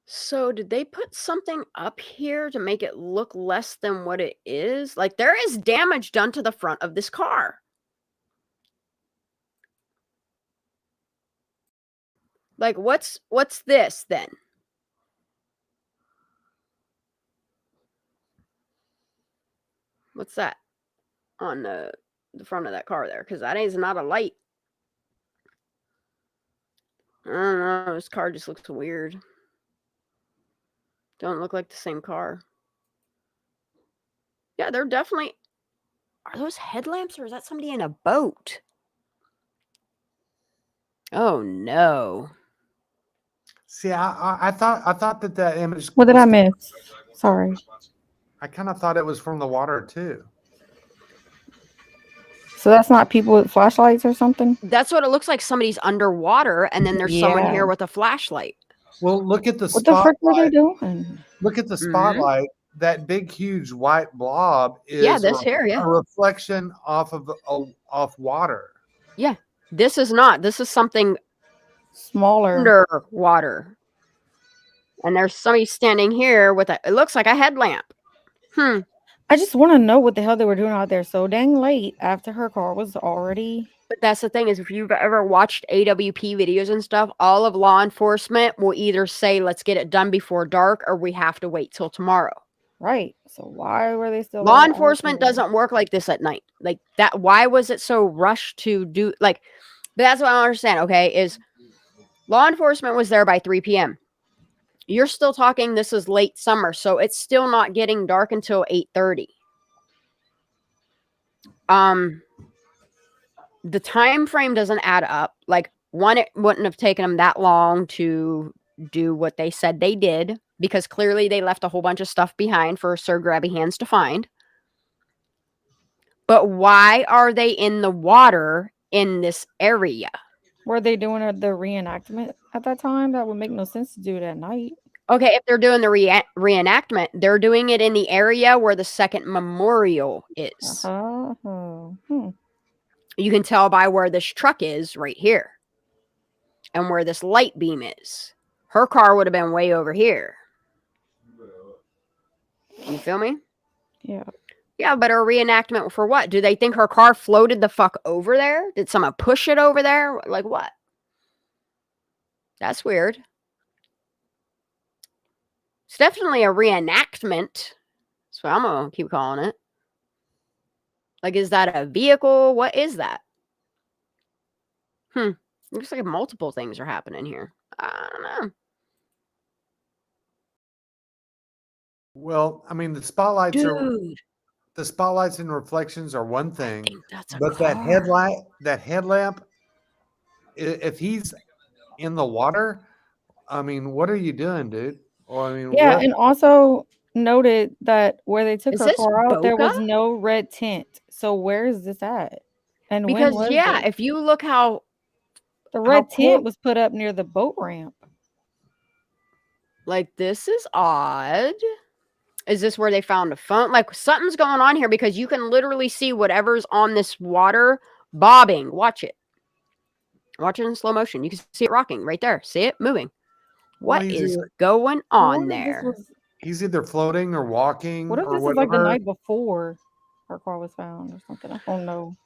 So did they put something up here to make it look less than what it is? Like there is damage done to the front of this car. Like what's this then? What's that on the front of that car there? Because that is not a light. I don't know. This car just looks weird. Don't look like the same car. Yeah, they're definitely. Are those headlamps or is that somebody in a boat? Oh no. See, I thought that image. What did I miss? Sorry. I kind of thought it was from the water too. So that's not people with flashlights or something? That's what it looks like. Somebody's underwater and then there's someone here with a flashlight. Well, look at the What the frick were they spotlight. doing? Look at the spotlight. That big, huge white blob is a reflection off water. Yeah, this is not. This is something Smaller. underwater. And there's somebody standing here with it looks like a headlamp. I just want to know what the hell they were doing out there so dang late after her car was already. But that's the thing is, if you've ever watched AWP videos and stuff, all of law enforcement will either say, let's get it done before dark, or we have to wait till tomorrow. Right. So why were they still? Law enforcement doesn't work like this at night. Like that. Why was it so rushed to do like, but that's what I don't understand. Okay. Is law enforcement was there by 3 p.m. You're still talking. This is late summer. So it's still not getting dark until 8:30. The time frame doesn't add up. Like one, it wouldn't have taken them that long to do what they said they did, because clearly they left a whole bunch of stuff behind for Sir Grabby Hands to find. But why are they in the water in this area? Were they doing the reenactment at that time? That would make no sense to do it at night. Okay, if they're doing the reenactment, they're doing it in the area where the second memorial is. You can tell by where this truck is right here. And where this light beam is. Her car would have been way over here. You feel me? Yeah. Yeah, but a reenactment for what? Do they think her car floated the fuck over there? Did someone push it over there? Like what? That's weird. It's definitely a reenactment. That's what I'm going to keep calling it. Like, is that a vehicle? What is that? Looks like multiple things are happening here. I don't know. Well, I mean, the spotlights and reflections are one thing, but that headlamp, if he's in the water, I mean, what are you doing, dude? Or I mean, yeah, and also noted that where they took her car out, there was Boca? no red tint. So where is this at? And Because when was it? if you look how the red tint was put up near the boat ramp. Like, this is odd. Is this where they found a phone? Like, something's going on here, because you can literally see whatever's on this water bobbing. Watch it. Watch it in slow motion. You can see it rocking right there. See it moving. What is going on there? He's either floating or walking. What if this is like the night before her car was found or something? I don't know.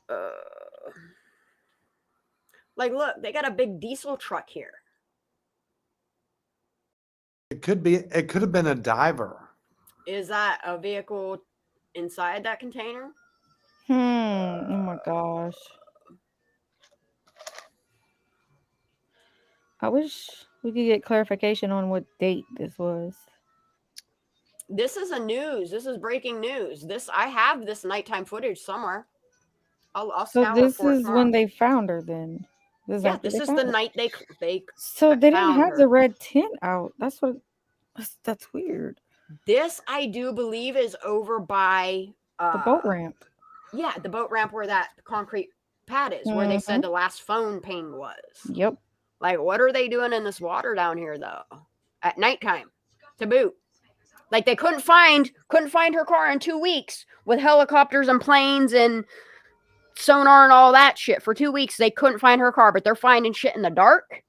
Like, look, they got a big diesel truck here. It could have been a diver. Is that a vehicle inside that container? Oh my gosh. I wish we could get clarification on what date this was. This is This is breaking news. I have this nighttime footage somewhere. I'll so this is when they found her then. This is the night they So they didn't have the red tint out. That's weird. This I do believe is over by the boat ramp. Yeah, the boat ramp where that concrete pad is, where they said the last phone ping was. Yep. Like, what are they doing in this water down here, though? At nighttime, to boot. Like, they couldn't find her car in 2 weeks with helicopters and planes and sonar and all that shit. For 2 weeks, they couldn't find her car, but they're finding shit in the dark.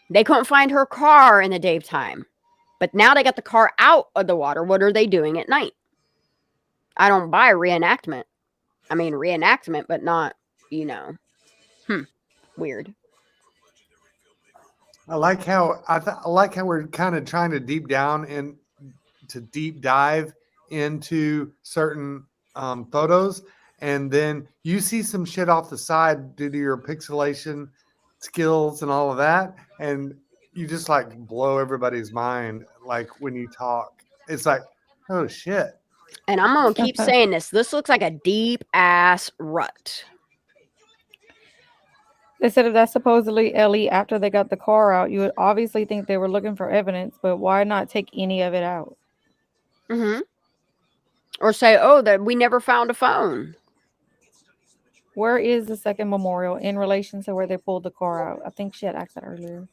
They couldn't find her car in the daytime, but now they got the car out of the water. What are they doing at night? I don't buy reenactment. I mean, reenactment, but not, weird. I like how we're kind of trying to deep dive into certain photos, and then you see some shit off the side due to your pixelation skills and all of that, and you just like blow everybody's mind. Like when you talk, it's like, oh shit. And I'm gonna keep saying this. This looks like a deep ass rut. They said if that's supposedly Ellie after they got the car out, you would obviously think they were looking for evidence, but why not take any of it out? Mm-hmm. Or say, oh, that we never found a phone. Where is the second memorial in relation to where they pulled the car out? I think she had asked that earlier.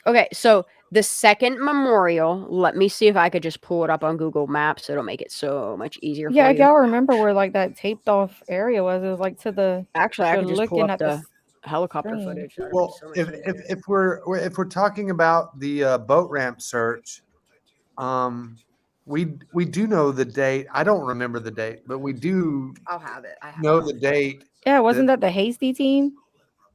Okay, so the second memorial, let me see if I could just pull it up on Google Maps. It'll make it so much easier Yeah, for if you. y'all remember where like that taped off area was, it was like to the Actually, I could just pull up the helicopter screen. footage. That'd Well, be so much easier. if we're talking about the boat ramp search, we do know the date. I don't remember the date, but we do I'll have it. I know the date. Yeah, wasn't that the Hasty team?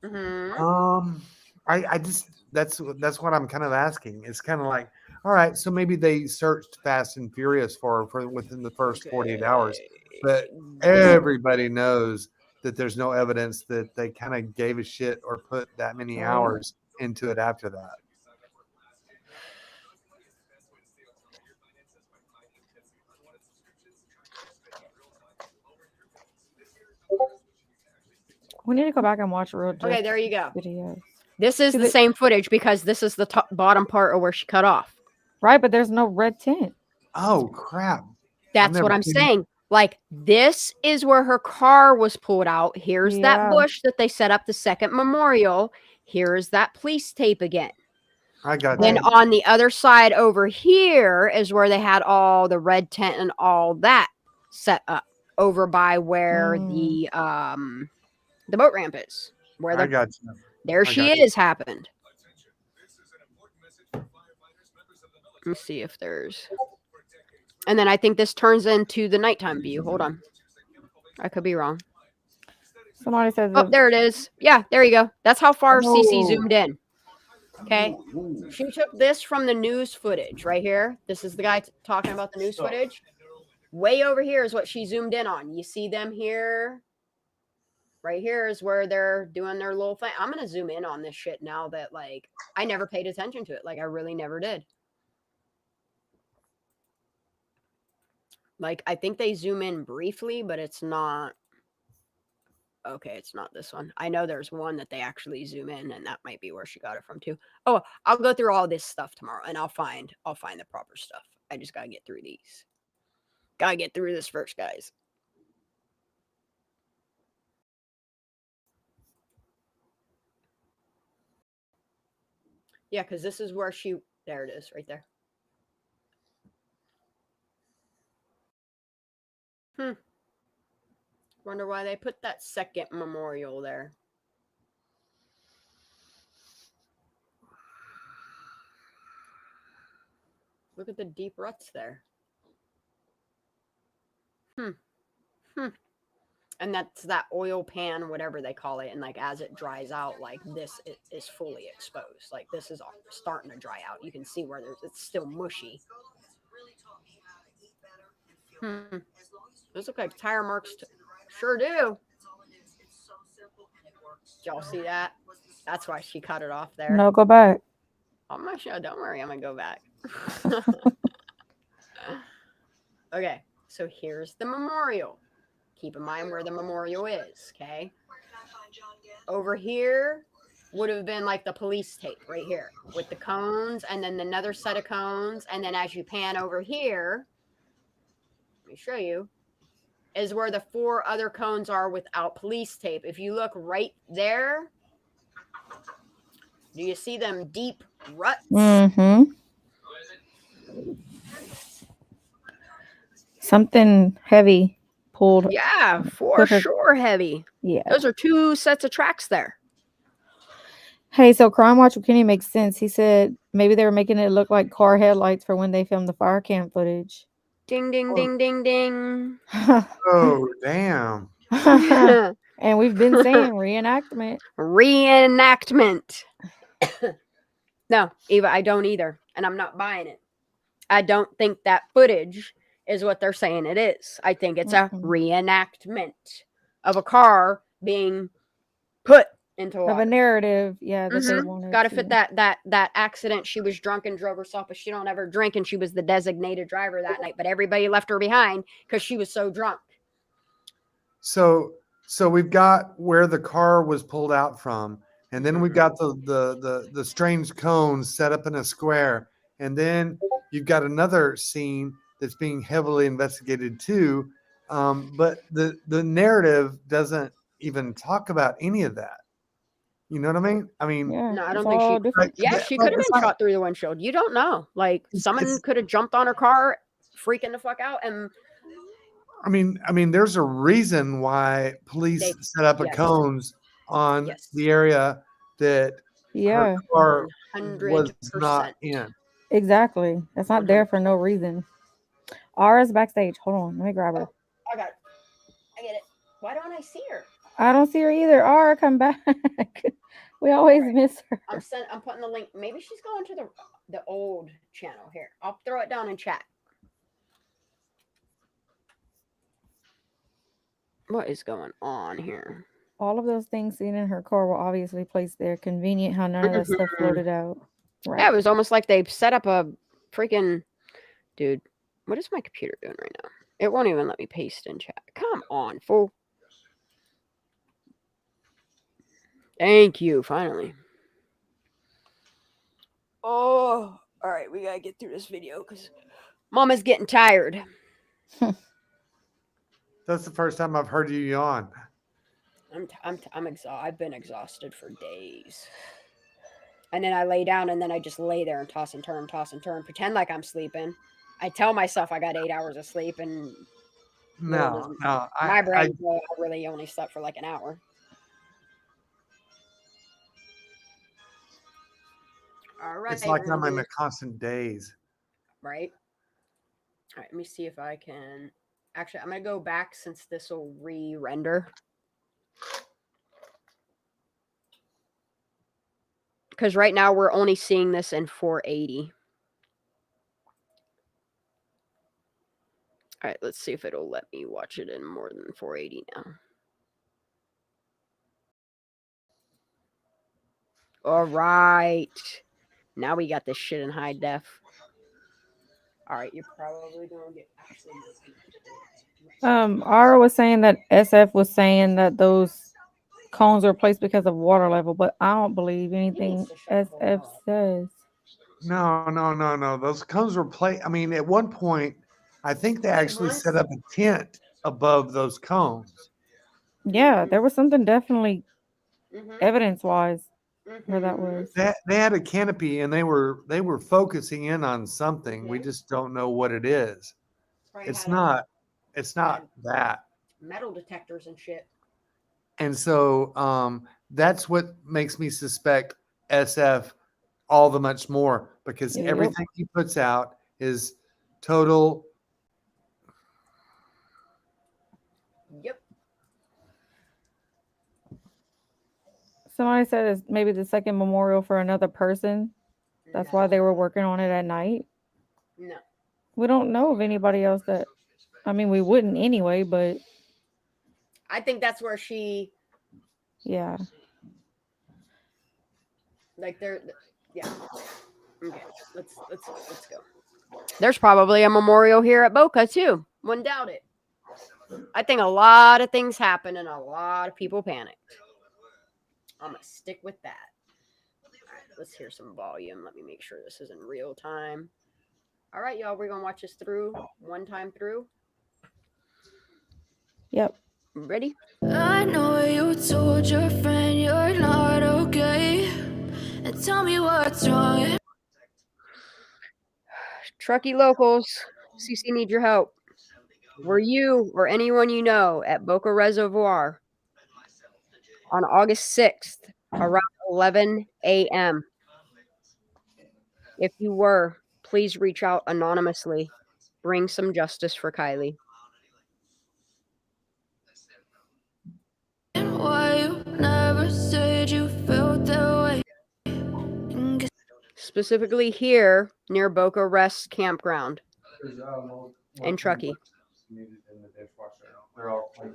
Mm-hmm. I just that's what I'm kind of asking. It's kind of like, all right, so maybe they searched fast and furious for within the first 48 hours, but everybody knows that there's no evidence that they kind of gave a shit or put that many hours into it after that. We need to go back and watch real. Okay, there you go. Videos. This is the same footage because this is the bottom part of where she cut off. Right, but there's no red tint. Oh crap! That's what I'm saying. Like, this is where her car was pulled out. Here's that bush that they set up the second memorial. Here's that police tape again. I got Then you. on the other side over here is where they had all the red tent and all that set up over by where the boat ramp is. Where I got you. There she is happened. Let me see if there's... And then I think this turns into the nighttime view. Hold on. I could be wrong. Somebody says... Oh, there it is. Yeah, there you go. That's how far CC zoomed in. Okay. She took this from the news footage right here. This is the guy talking about the news footage. Way over here is what she zoomed in on. You see them here? Right here is where they're doing their little thing. I'm going to zoom in on this shit now that, like, I never paid attention to it. Like, I really never did. Like, I think they zoom in briefly, but it's not. Okay, it's not this one. I know there's one that they actually zoom in, and that might be where she got it from too. Oh, I'll go through all this stuff tomorrow, and I'll find the proper stuff. I just gotta get through these. Gotta get through this first, guys. Yeah, because this is where she... There it is, right there. Wonder why they put that second memorial there. Look at the deep ruts there. And that's that oil pan, whatever they call it. And like, as it dries out, like this is fully exposed. Like this is starting to dry out. You can see where it's still mushy. Those look like tire marks. Sure do. Did y'all see that? That's why she cut it off there. No, go back. I'm not sure. Don't worry. I'm going to go back. Okay. So here's the memorial. Keep in mind where the memorial is. Okay. Over here would have been like the police tape right here with the cones and then another set of cones. And then as you pan over here, Let me show you. Is where the 4 other cones are without police tape. If you look right there, do you see them deep ruts? Mm-hmm. Something heavy pulled. Yeah, for Put her- sure heavy. Yeah. Those are 2 sets of tracks there. Hey, so Crime Watch with Kenny makes sense. He said maybe they were making it look like car headlights for when they filmed the fire cam footage. Ding, ding, ding, ding, ding. Oh, damn. And we've been saying reenactment. Reenactment. No, Eva, I don't either. And I'm not buying it. I don't think that footage is what they're saying it is. I think it's a reenactment of a car being put into water. Of a narrative, yeah, that they wanted. Got to fit that accident. She was drunk and drove herself, but she don't ever drink, and she was the designated driver that night. But everybody left her behind because she was so drunk. So we've got where the car was pulled out from, and then we've got the strange cones set up in a square, and then you've got another scene that's being heavily investigated too. But the narrative doesn't even talk about any of that. You know what I mean? I mean, Yeah, No, I don't it's think all she. different. Yeah, she could have been shot through the windshield. You don't know. Like someone could have jumped on her car, freaking the fuck out, and I mean, there's a reason why police set up a cones on the area that her car was not 100%. in. Exactly. That's not there for no reason. Ara's backstage. Hold on, let me grab her. I got it. I get it. Why don't I see her? I don't see her either. Ara, come back. We always miss her. I'm putting the link. Maybe she's going to the old channel here. I'll throw it down in chat. What is going on here? All of those things seen in her car were obviously placed there. Convenient how none of that stuff floated out. Right. Yeah, it was almost like they set up a freaking dude. What is my computer doing right now? It won't even let me paste in chat. Come on, fool. Thank you, finally. Oh, all right. We gotta get through this video because Mama's getting tired. That's the first time I've heard you yawn. I'm exhausted. I've been exhausted for days. And then I lay down and then I just lay there and toss and turn, pretend like I'm sleeping. I tell myself I got 8 hours of sleep, and No, my brain I really only slept for like an hour. All right. It's like I'm in a constant daze. Right. All right. Let me see if I can. Actually, I'm gonna go back since this will re-render. Because right now we're only seeing this in 480. All right, let's see if it'll let me watch it in more than 480 now. All right. Now we got this shit in high def. All right, you're probably going to get actually. Ara was saying that SF was saying that those cones were placed because of water level, but I don't believe anything SF says. No. Those cones were placed. I mean, at one point, I think they actually set up a tent above those cones. Yeah, there was something definitely evidence-wise where that was. They had a canopy and they were focusing in on something. We just don't know what it is. It's not that. Metal detectors and shit. And so that's what makes me suspect SF all the much more, because everything he puts out is total. Yep. Somebody said it's maybe the second memorial for another person. That's why they were working on it at night. No. We don't know of anybody else that. I mean, we wouldn't anyway, but. I think that's where she. Yeah. Like they're. Yeah. Okay. Let's go. There's probably a memorial here at Boca too. Wouldn't doubt it. I think a lot of things happen and a lot of people panicked. I'm gonna stick with that. All right, let's hear some volume. Let me make sure this is in real time. All right, y'all, we're gonna watch this through one time through. Ready? I know you told your friend you're not okay. And tell me what's wrong. Truckee locals, CC needs your help. Were you or anyone you know at Boca Reservoir on August 6th around 11 a.m.? If you were, please reach out anonymously. Bring some justice for Kiely. Why you never said you felt that way? Specifically here near Boca Rest Campground in Truckee. They're all clean.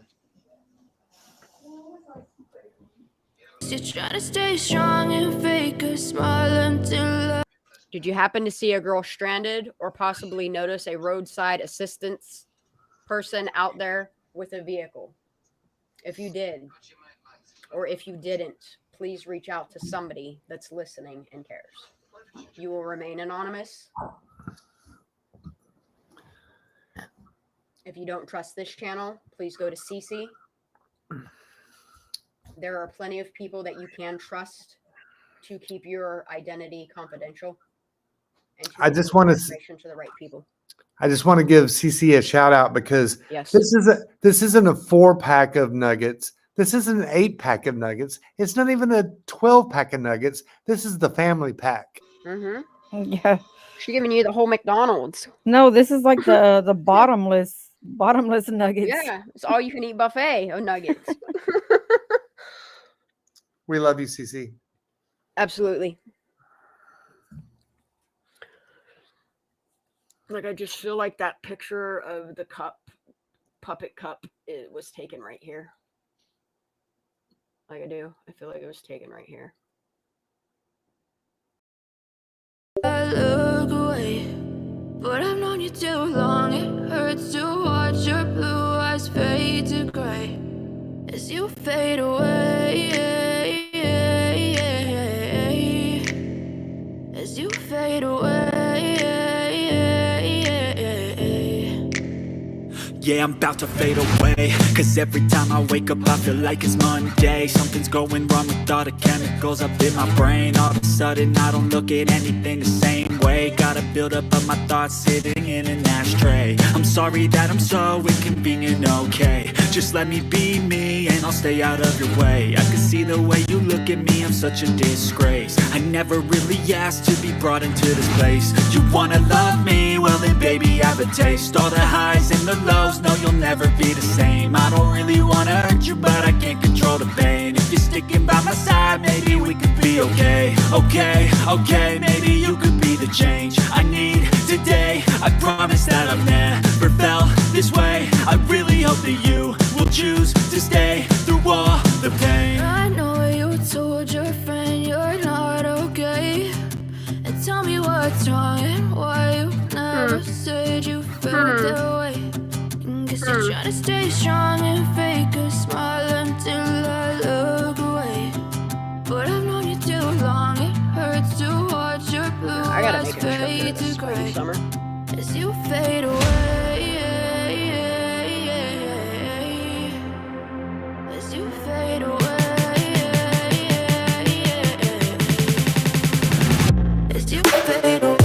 You try to stay strong and fake a smile until Did you happen to see a girl stranded or possibly notice a roadside assistance person out there with a vehicle? If you did, or if you didn't, please reach out to somebody that's listening and cares. You will remain anonymous. If you don't trust this channel, please go to CC. There are plenty of people that you can trust to keep your identity confidential. And to I just want information to the right people. I just want to give CC a shout out because Yes. this isn't a 4-pack of nuggets. This isn't an 8-pack of nuggets. It's not even a 12-pack of nuggets. This is the family pack. Mm-hmm. Yeah. She's giving you the whole McDonald's. No, this is like the bottomless nuggets. Yeah, it's all you can eat buffet of nuggets. We love you, CC. Absolutely. Like, I just feel like that picture of the puppet cup, it was taken right here. Like I do. I feel like it was taken right here. I look away, but I've known you too long. It hurts to watch your blue eyes fade to gray as you fade away. As you fade away. Yeah, I'm about to fade away, cause every time I wake up I feel like it's Monday. Something's going wrong with all the chemicals up in my brain. All of a sudden I don't look at anything the same way. Gotta build up of my thoughts sitting in an ashtray. I'm sorry that I'm so inconvenient, okay. Just let me be me and I'll stay out of your way. I can see the way you look at me, I'm such a disgrace. I never really asked to be brought into this place. You wanna love me? Well then baby have a taste. All the highs and the lows, no you'll never be the same. I don't really wanna hurt you but I can't control the pain. If you're sticking by my side maybe we could be okay. Okay, maybe you could be the change I need today. I promise that I've never felt this way. I really hope that you will choose to stay through all the pain. I know you told your friend you're not okay. And tell me what's wrong and why you never said you felt that way. Guess you try to stay strong and fake a smile until I look away. But I've known you too long, it hurts to watch your blue eyes fade to gray as you fade away. As you fade away. As you fade away.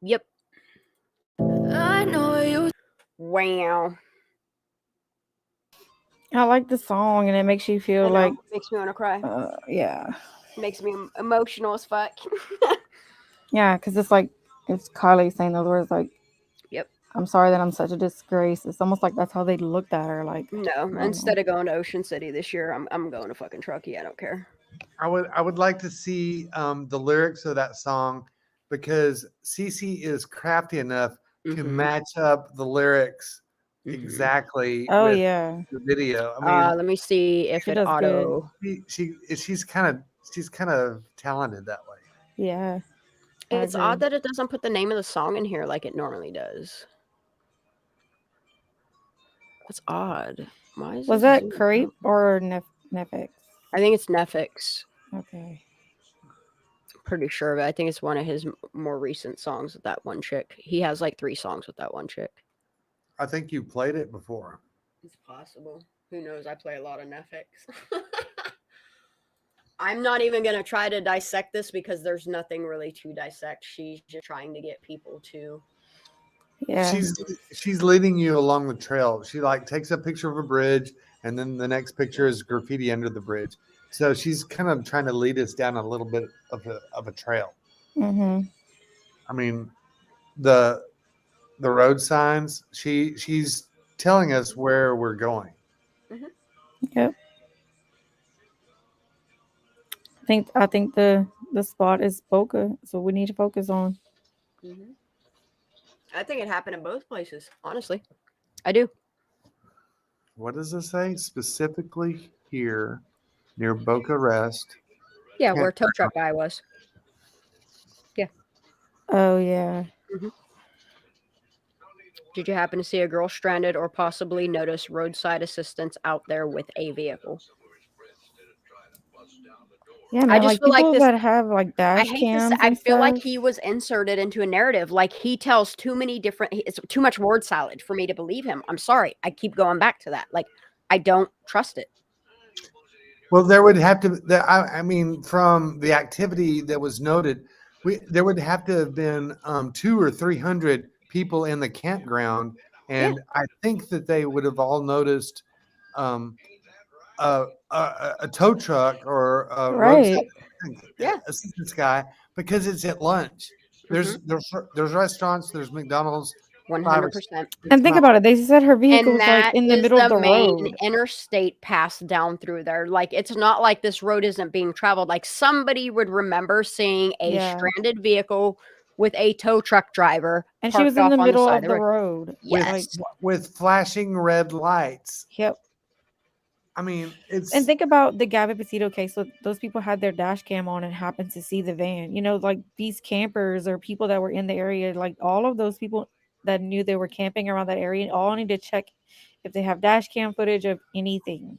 Yep. I know you. Wow. I like the song, and it makes you feel like makes me want to cry. Yeah. Makes me emotional as fuck. Yeah, because it's like it's Kiely saying those words like, "Yep, I'm sorry that I'm such a disgrace." It's almost like that's how they looked at her. Like, no, instead of going to Ocean City this year, I'm going to fucking Truckee. I don't care. I would like to see the lyrics of that song because Cece is crafty enough to match up the lyrics exactly Oh with yeah, the video. I mean, Let me see if she it does good. auto. she's kind of talented that way. Yeah, I It's agree. odd that it doesn't put the name of the song in here like it normally does. That's odd. Why is Was it that zoomed Crepe out? or Netflix? I think it's Netflix. Okay. Pretty sure of it. I think it's one of his more recent songs with that one chick. He has like 3 songs with that one chick. I think you played it before. It's possible. Who knows? I play a lot of Netflix. I'm not even going to try to dissect this because there's nothing really to dissect. She's just trying to get people to. Yeah. She's leading you along the trail. She like takes a picture of a bridge, and then the next picture is graffiti under the bridge. So she's kind of trying to lead us down a little bit of a trail. Mhm. I mean, the road signs. She's telling us where we're going. Yep. I think the spot is Boca, so we need to focus on. I think it happened in both places, honestly. I do. What does it say specifically here near Boca Rest? Yeah, where tow truck guy was. Yeah. Oh yeah. Did you happen to see a girl stranded or possibly notice roadside assistance out there with a vehicle? Yeah, man. I just Like feel like people this. that have like I dash hate cams this. I and feel like stuff. he was inserted into a narrative. Like he tells too many different. It's too much word salad for me to believe him. I'm sorry. I keep going back to that. Like I don't trust it. Well, there would have to. I mean, from the activity that was noted, there would have to have been 200 or 300 people in the campground, and I think that they would have all noticed um, a tow truck or a roadside Right. assistance guy because it's at lunch. There's restaurants, there's McDonald's, 5 or 6 100%. And think about it. They said her vehicle And was like that in the is middle of the the main road. interstate pass down through there. Like it's not like this road isn't being traveled. Like somebody would remember seeing a Yeah. stranded vehicle with a tow truck driver And she was parked in off the on the middle side of of the the road. road. Yes. with flashing red lights. Yep. I mean, it's And think about the Gabby Petito case. So those people had their dash cam on and happened to see the van. You know, like these campers or people that were in the area, like all of those people that knew they were camping around that area, all need to check if they have dash cam footage of anything.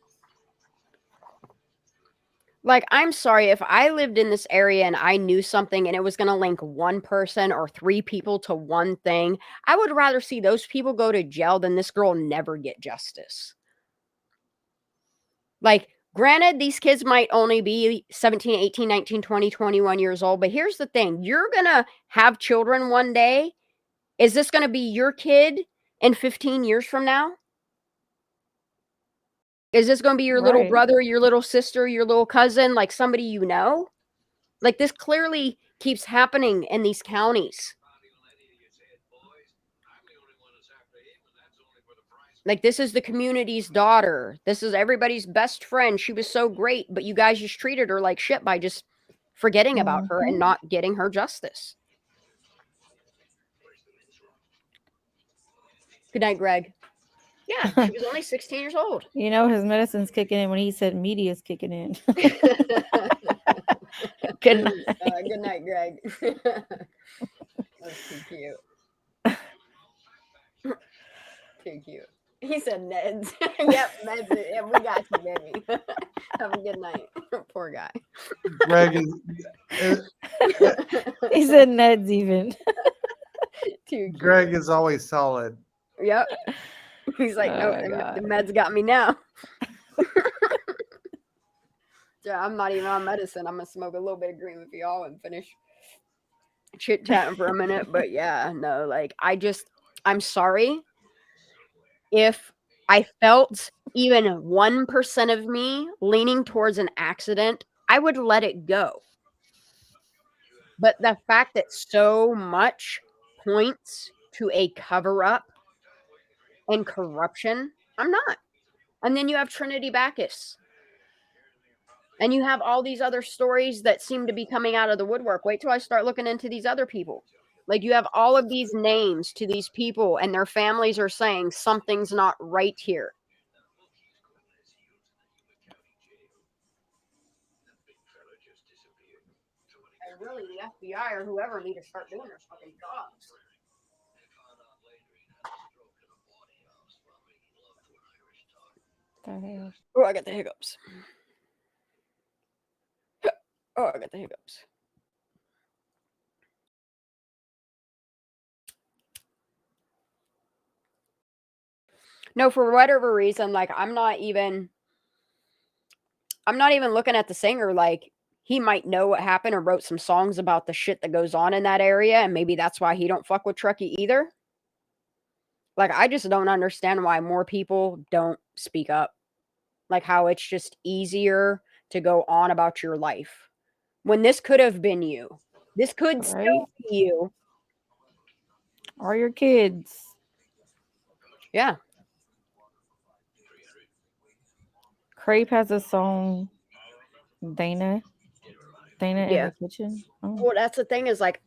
Like, I'm sorry, if I lived in this area and I knew something and it was going to link one person or 3 people to one thing, I would rather see those people go to jail than this girl never get justice. Like, granted, these kids might only be 17, 18, 19, 20, 21 years old, but here's the thing. You're going to have children one day. Is this going to be your kid in 15 years from now? Is this going to be your little Right. brother, your little sister, your little cousin, like somebody you know? Like, this clearly keeps happening in these counties. Like, this is the community's daughter. This is everybody's best friend. She was so great, but you guys just treated her like shit by just forgetting about her and not getting her justice. Good night, Greg. Yeah, she was only 16 years old. You know, his medicine's kicking in when he said media's kicking in. Good night. Good night, Greg. That's too cute. Too cute. He said Ned's. Yep, Ned's it. Yeah, we got you, baby. Have a good night. Poor guy. Greg is He said Ned's even. Too cute. Greg is always solid. Yep. He's like, no, the meds got me now. Yeah, I'm not even on medicine. I'm gonna smoke a little bit of green with y'all and finish chit chatting for a minute. But yeah, no, like I'm sorry if I felt even 1% of me leaning towards an accident, I would let it go. But the fact that so much points to a cover up and corruption, I'm not. And then you have Trinity Bacchus. And you have all these other stories that seem to be coming out of the woodwork. Wait till I start looking into these other people. Like, you have all of these names to these people, and their families are saying something's not right here. And really, the FBI or whoever need to start doing their fucking jobs. Oh, I got the hiccups. Oh, I got the hiccups. No, for whatever reason, like, I'm not even looking at the singer. Like, he might know what happened or wrote some songs about the shit that goes on in that area, and maybe that's why he don't fuck with Truckee either. Like, I just don't understand why more people don't speak up. Like, how it's just easier to go on about your life when this could have been you. This could still be you. Or your kids. Yeah. Crepe has a song, Dana in the kitchen. Oh. Well, that's the thing is, like,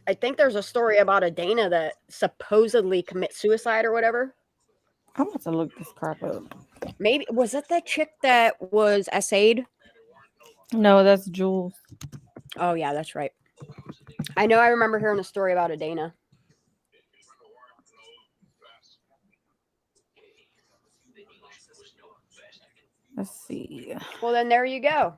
I think there's a story about a Dana that supposedly commit suicide or whatever. I'm about to look this crap up. Maybe, was it the chick that was essayed? No, that's Jules. Oh, yeah, that's right. I know I remember hearing a story about a Dana. Let's see. Well, then there you go.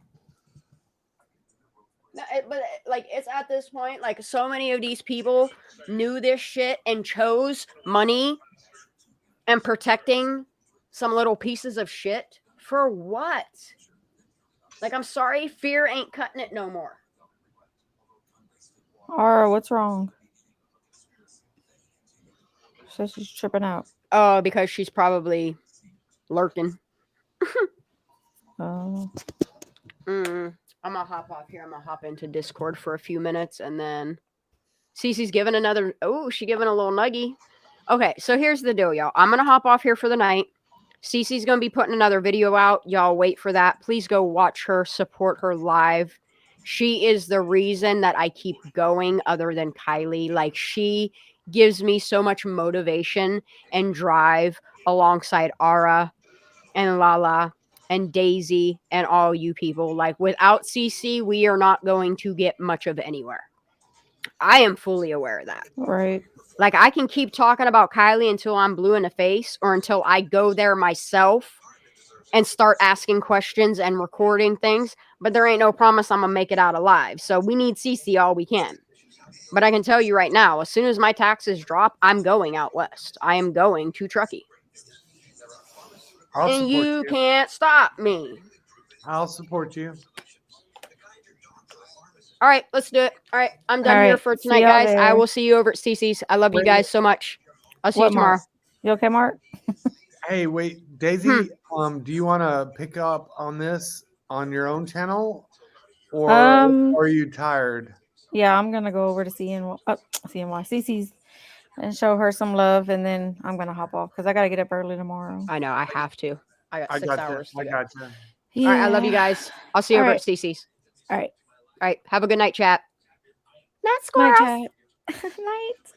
But like, it's at this point, like, so many of these people knew this shit and chose money and protecting some little pieces of shit for what? Like, I'm sorry, fear ain't cutting it no more. Or what's wrong? Says she's tripping out. Oh, because she's probably lurking. Oh. I'm gonna hop off here. I'm gonna hop into Discord for a few minutes, and then Cece's giving another. Oh, she giving a little nuggie. Okay, so here's the deal, y'all. I'm gonna hop off here for the night. Cece's gonna be putting another video out. Y'all wait for that. Please go watch her, support her live. She is the reason that I keep going, other than Kiely. Like, she gives me so much motivation and drive alongside Ara and Lala and Daisy and all you people. Like, without CC, we are not going to get much of anywhere. I am fully aware of that. Right. Like, I can keep talking about Kiely until I'm blue in the face, or until I go there myself and start asking questions and recording things, but there ain't no promise I'm gonna make it out alive. So we need CC all we can. But I can tell you right now, as soon as my taxes drop, I'm going out west. I am going to Truckee. And you can't stop me. I'll support you. All right, let's do it. All right, I'm done here for tonight, guys. There. I will see you over at CC's. I love you guys so much. I'll see you tomorrow. Mark? You okay, Mark? Hey, wait, Daisy. Do you want to pick up on this on your own channel, or are you tired? Yeah, I'm gonna go over to CC's and show her some love, and then I'm gonna hop off because I gotta get up early tomorrow. I know, I have to. I got 6 hours. I got you. Yeah. All right, I love you guys. I'll see you over at CC's. All right. All right. Have a good night, chat. Night, squirrels. Night, chat. Night.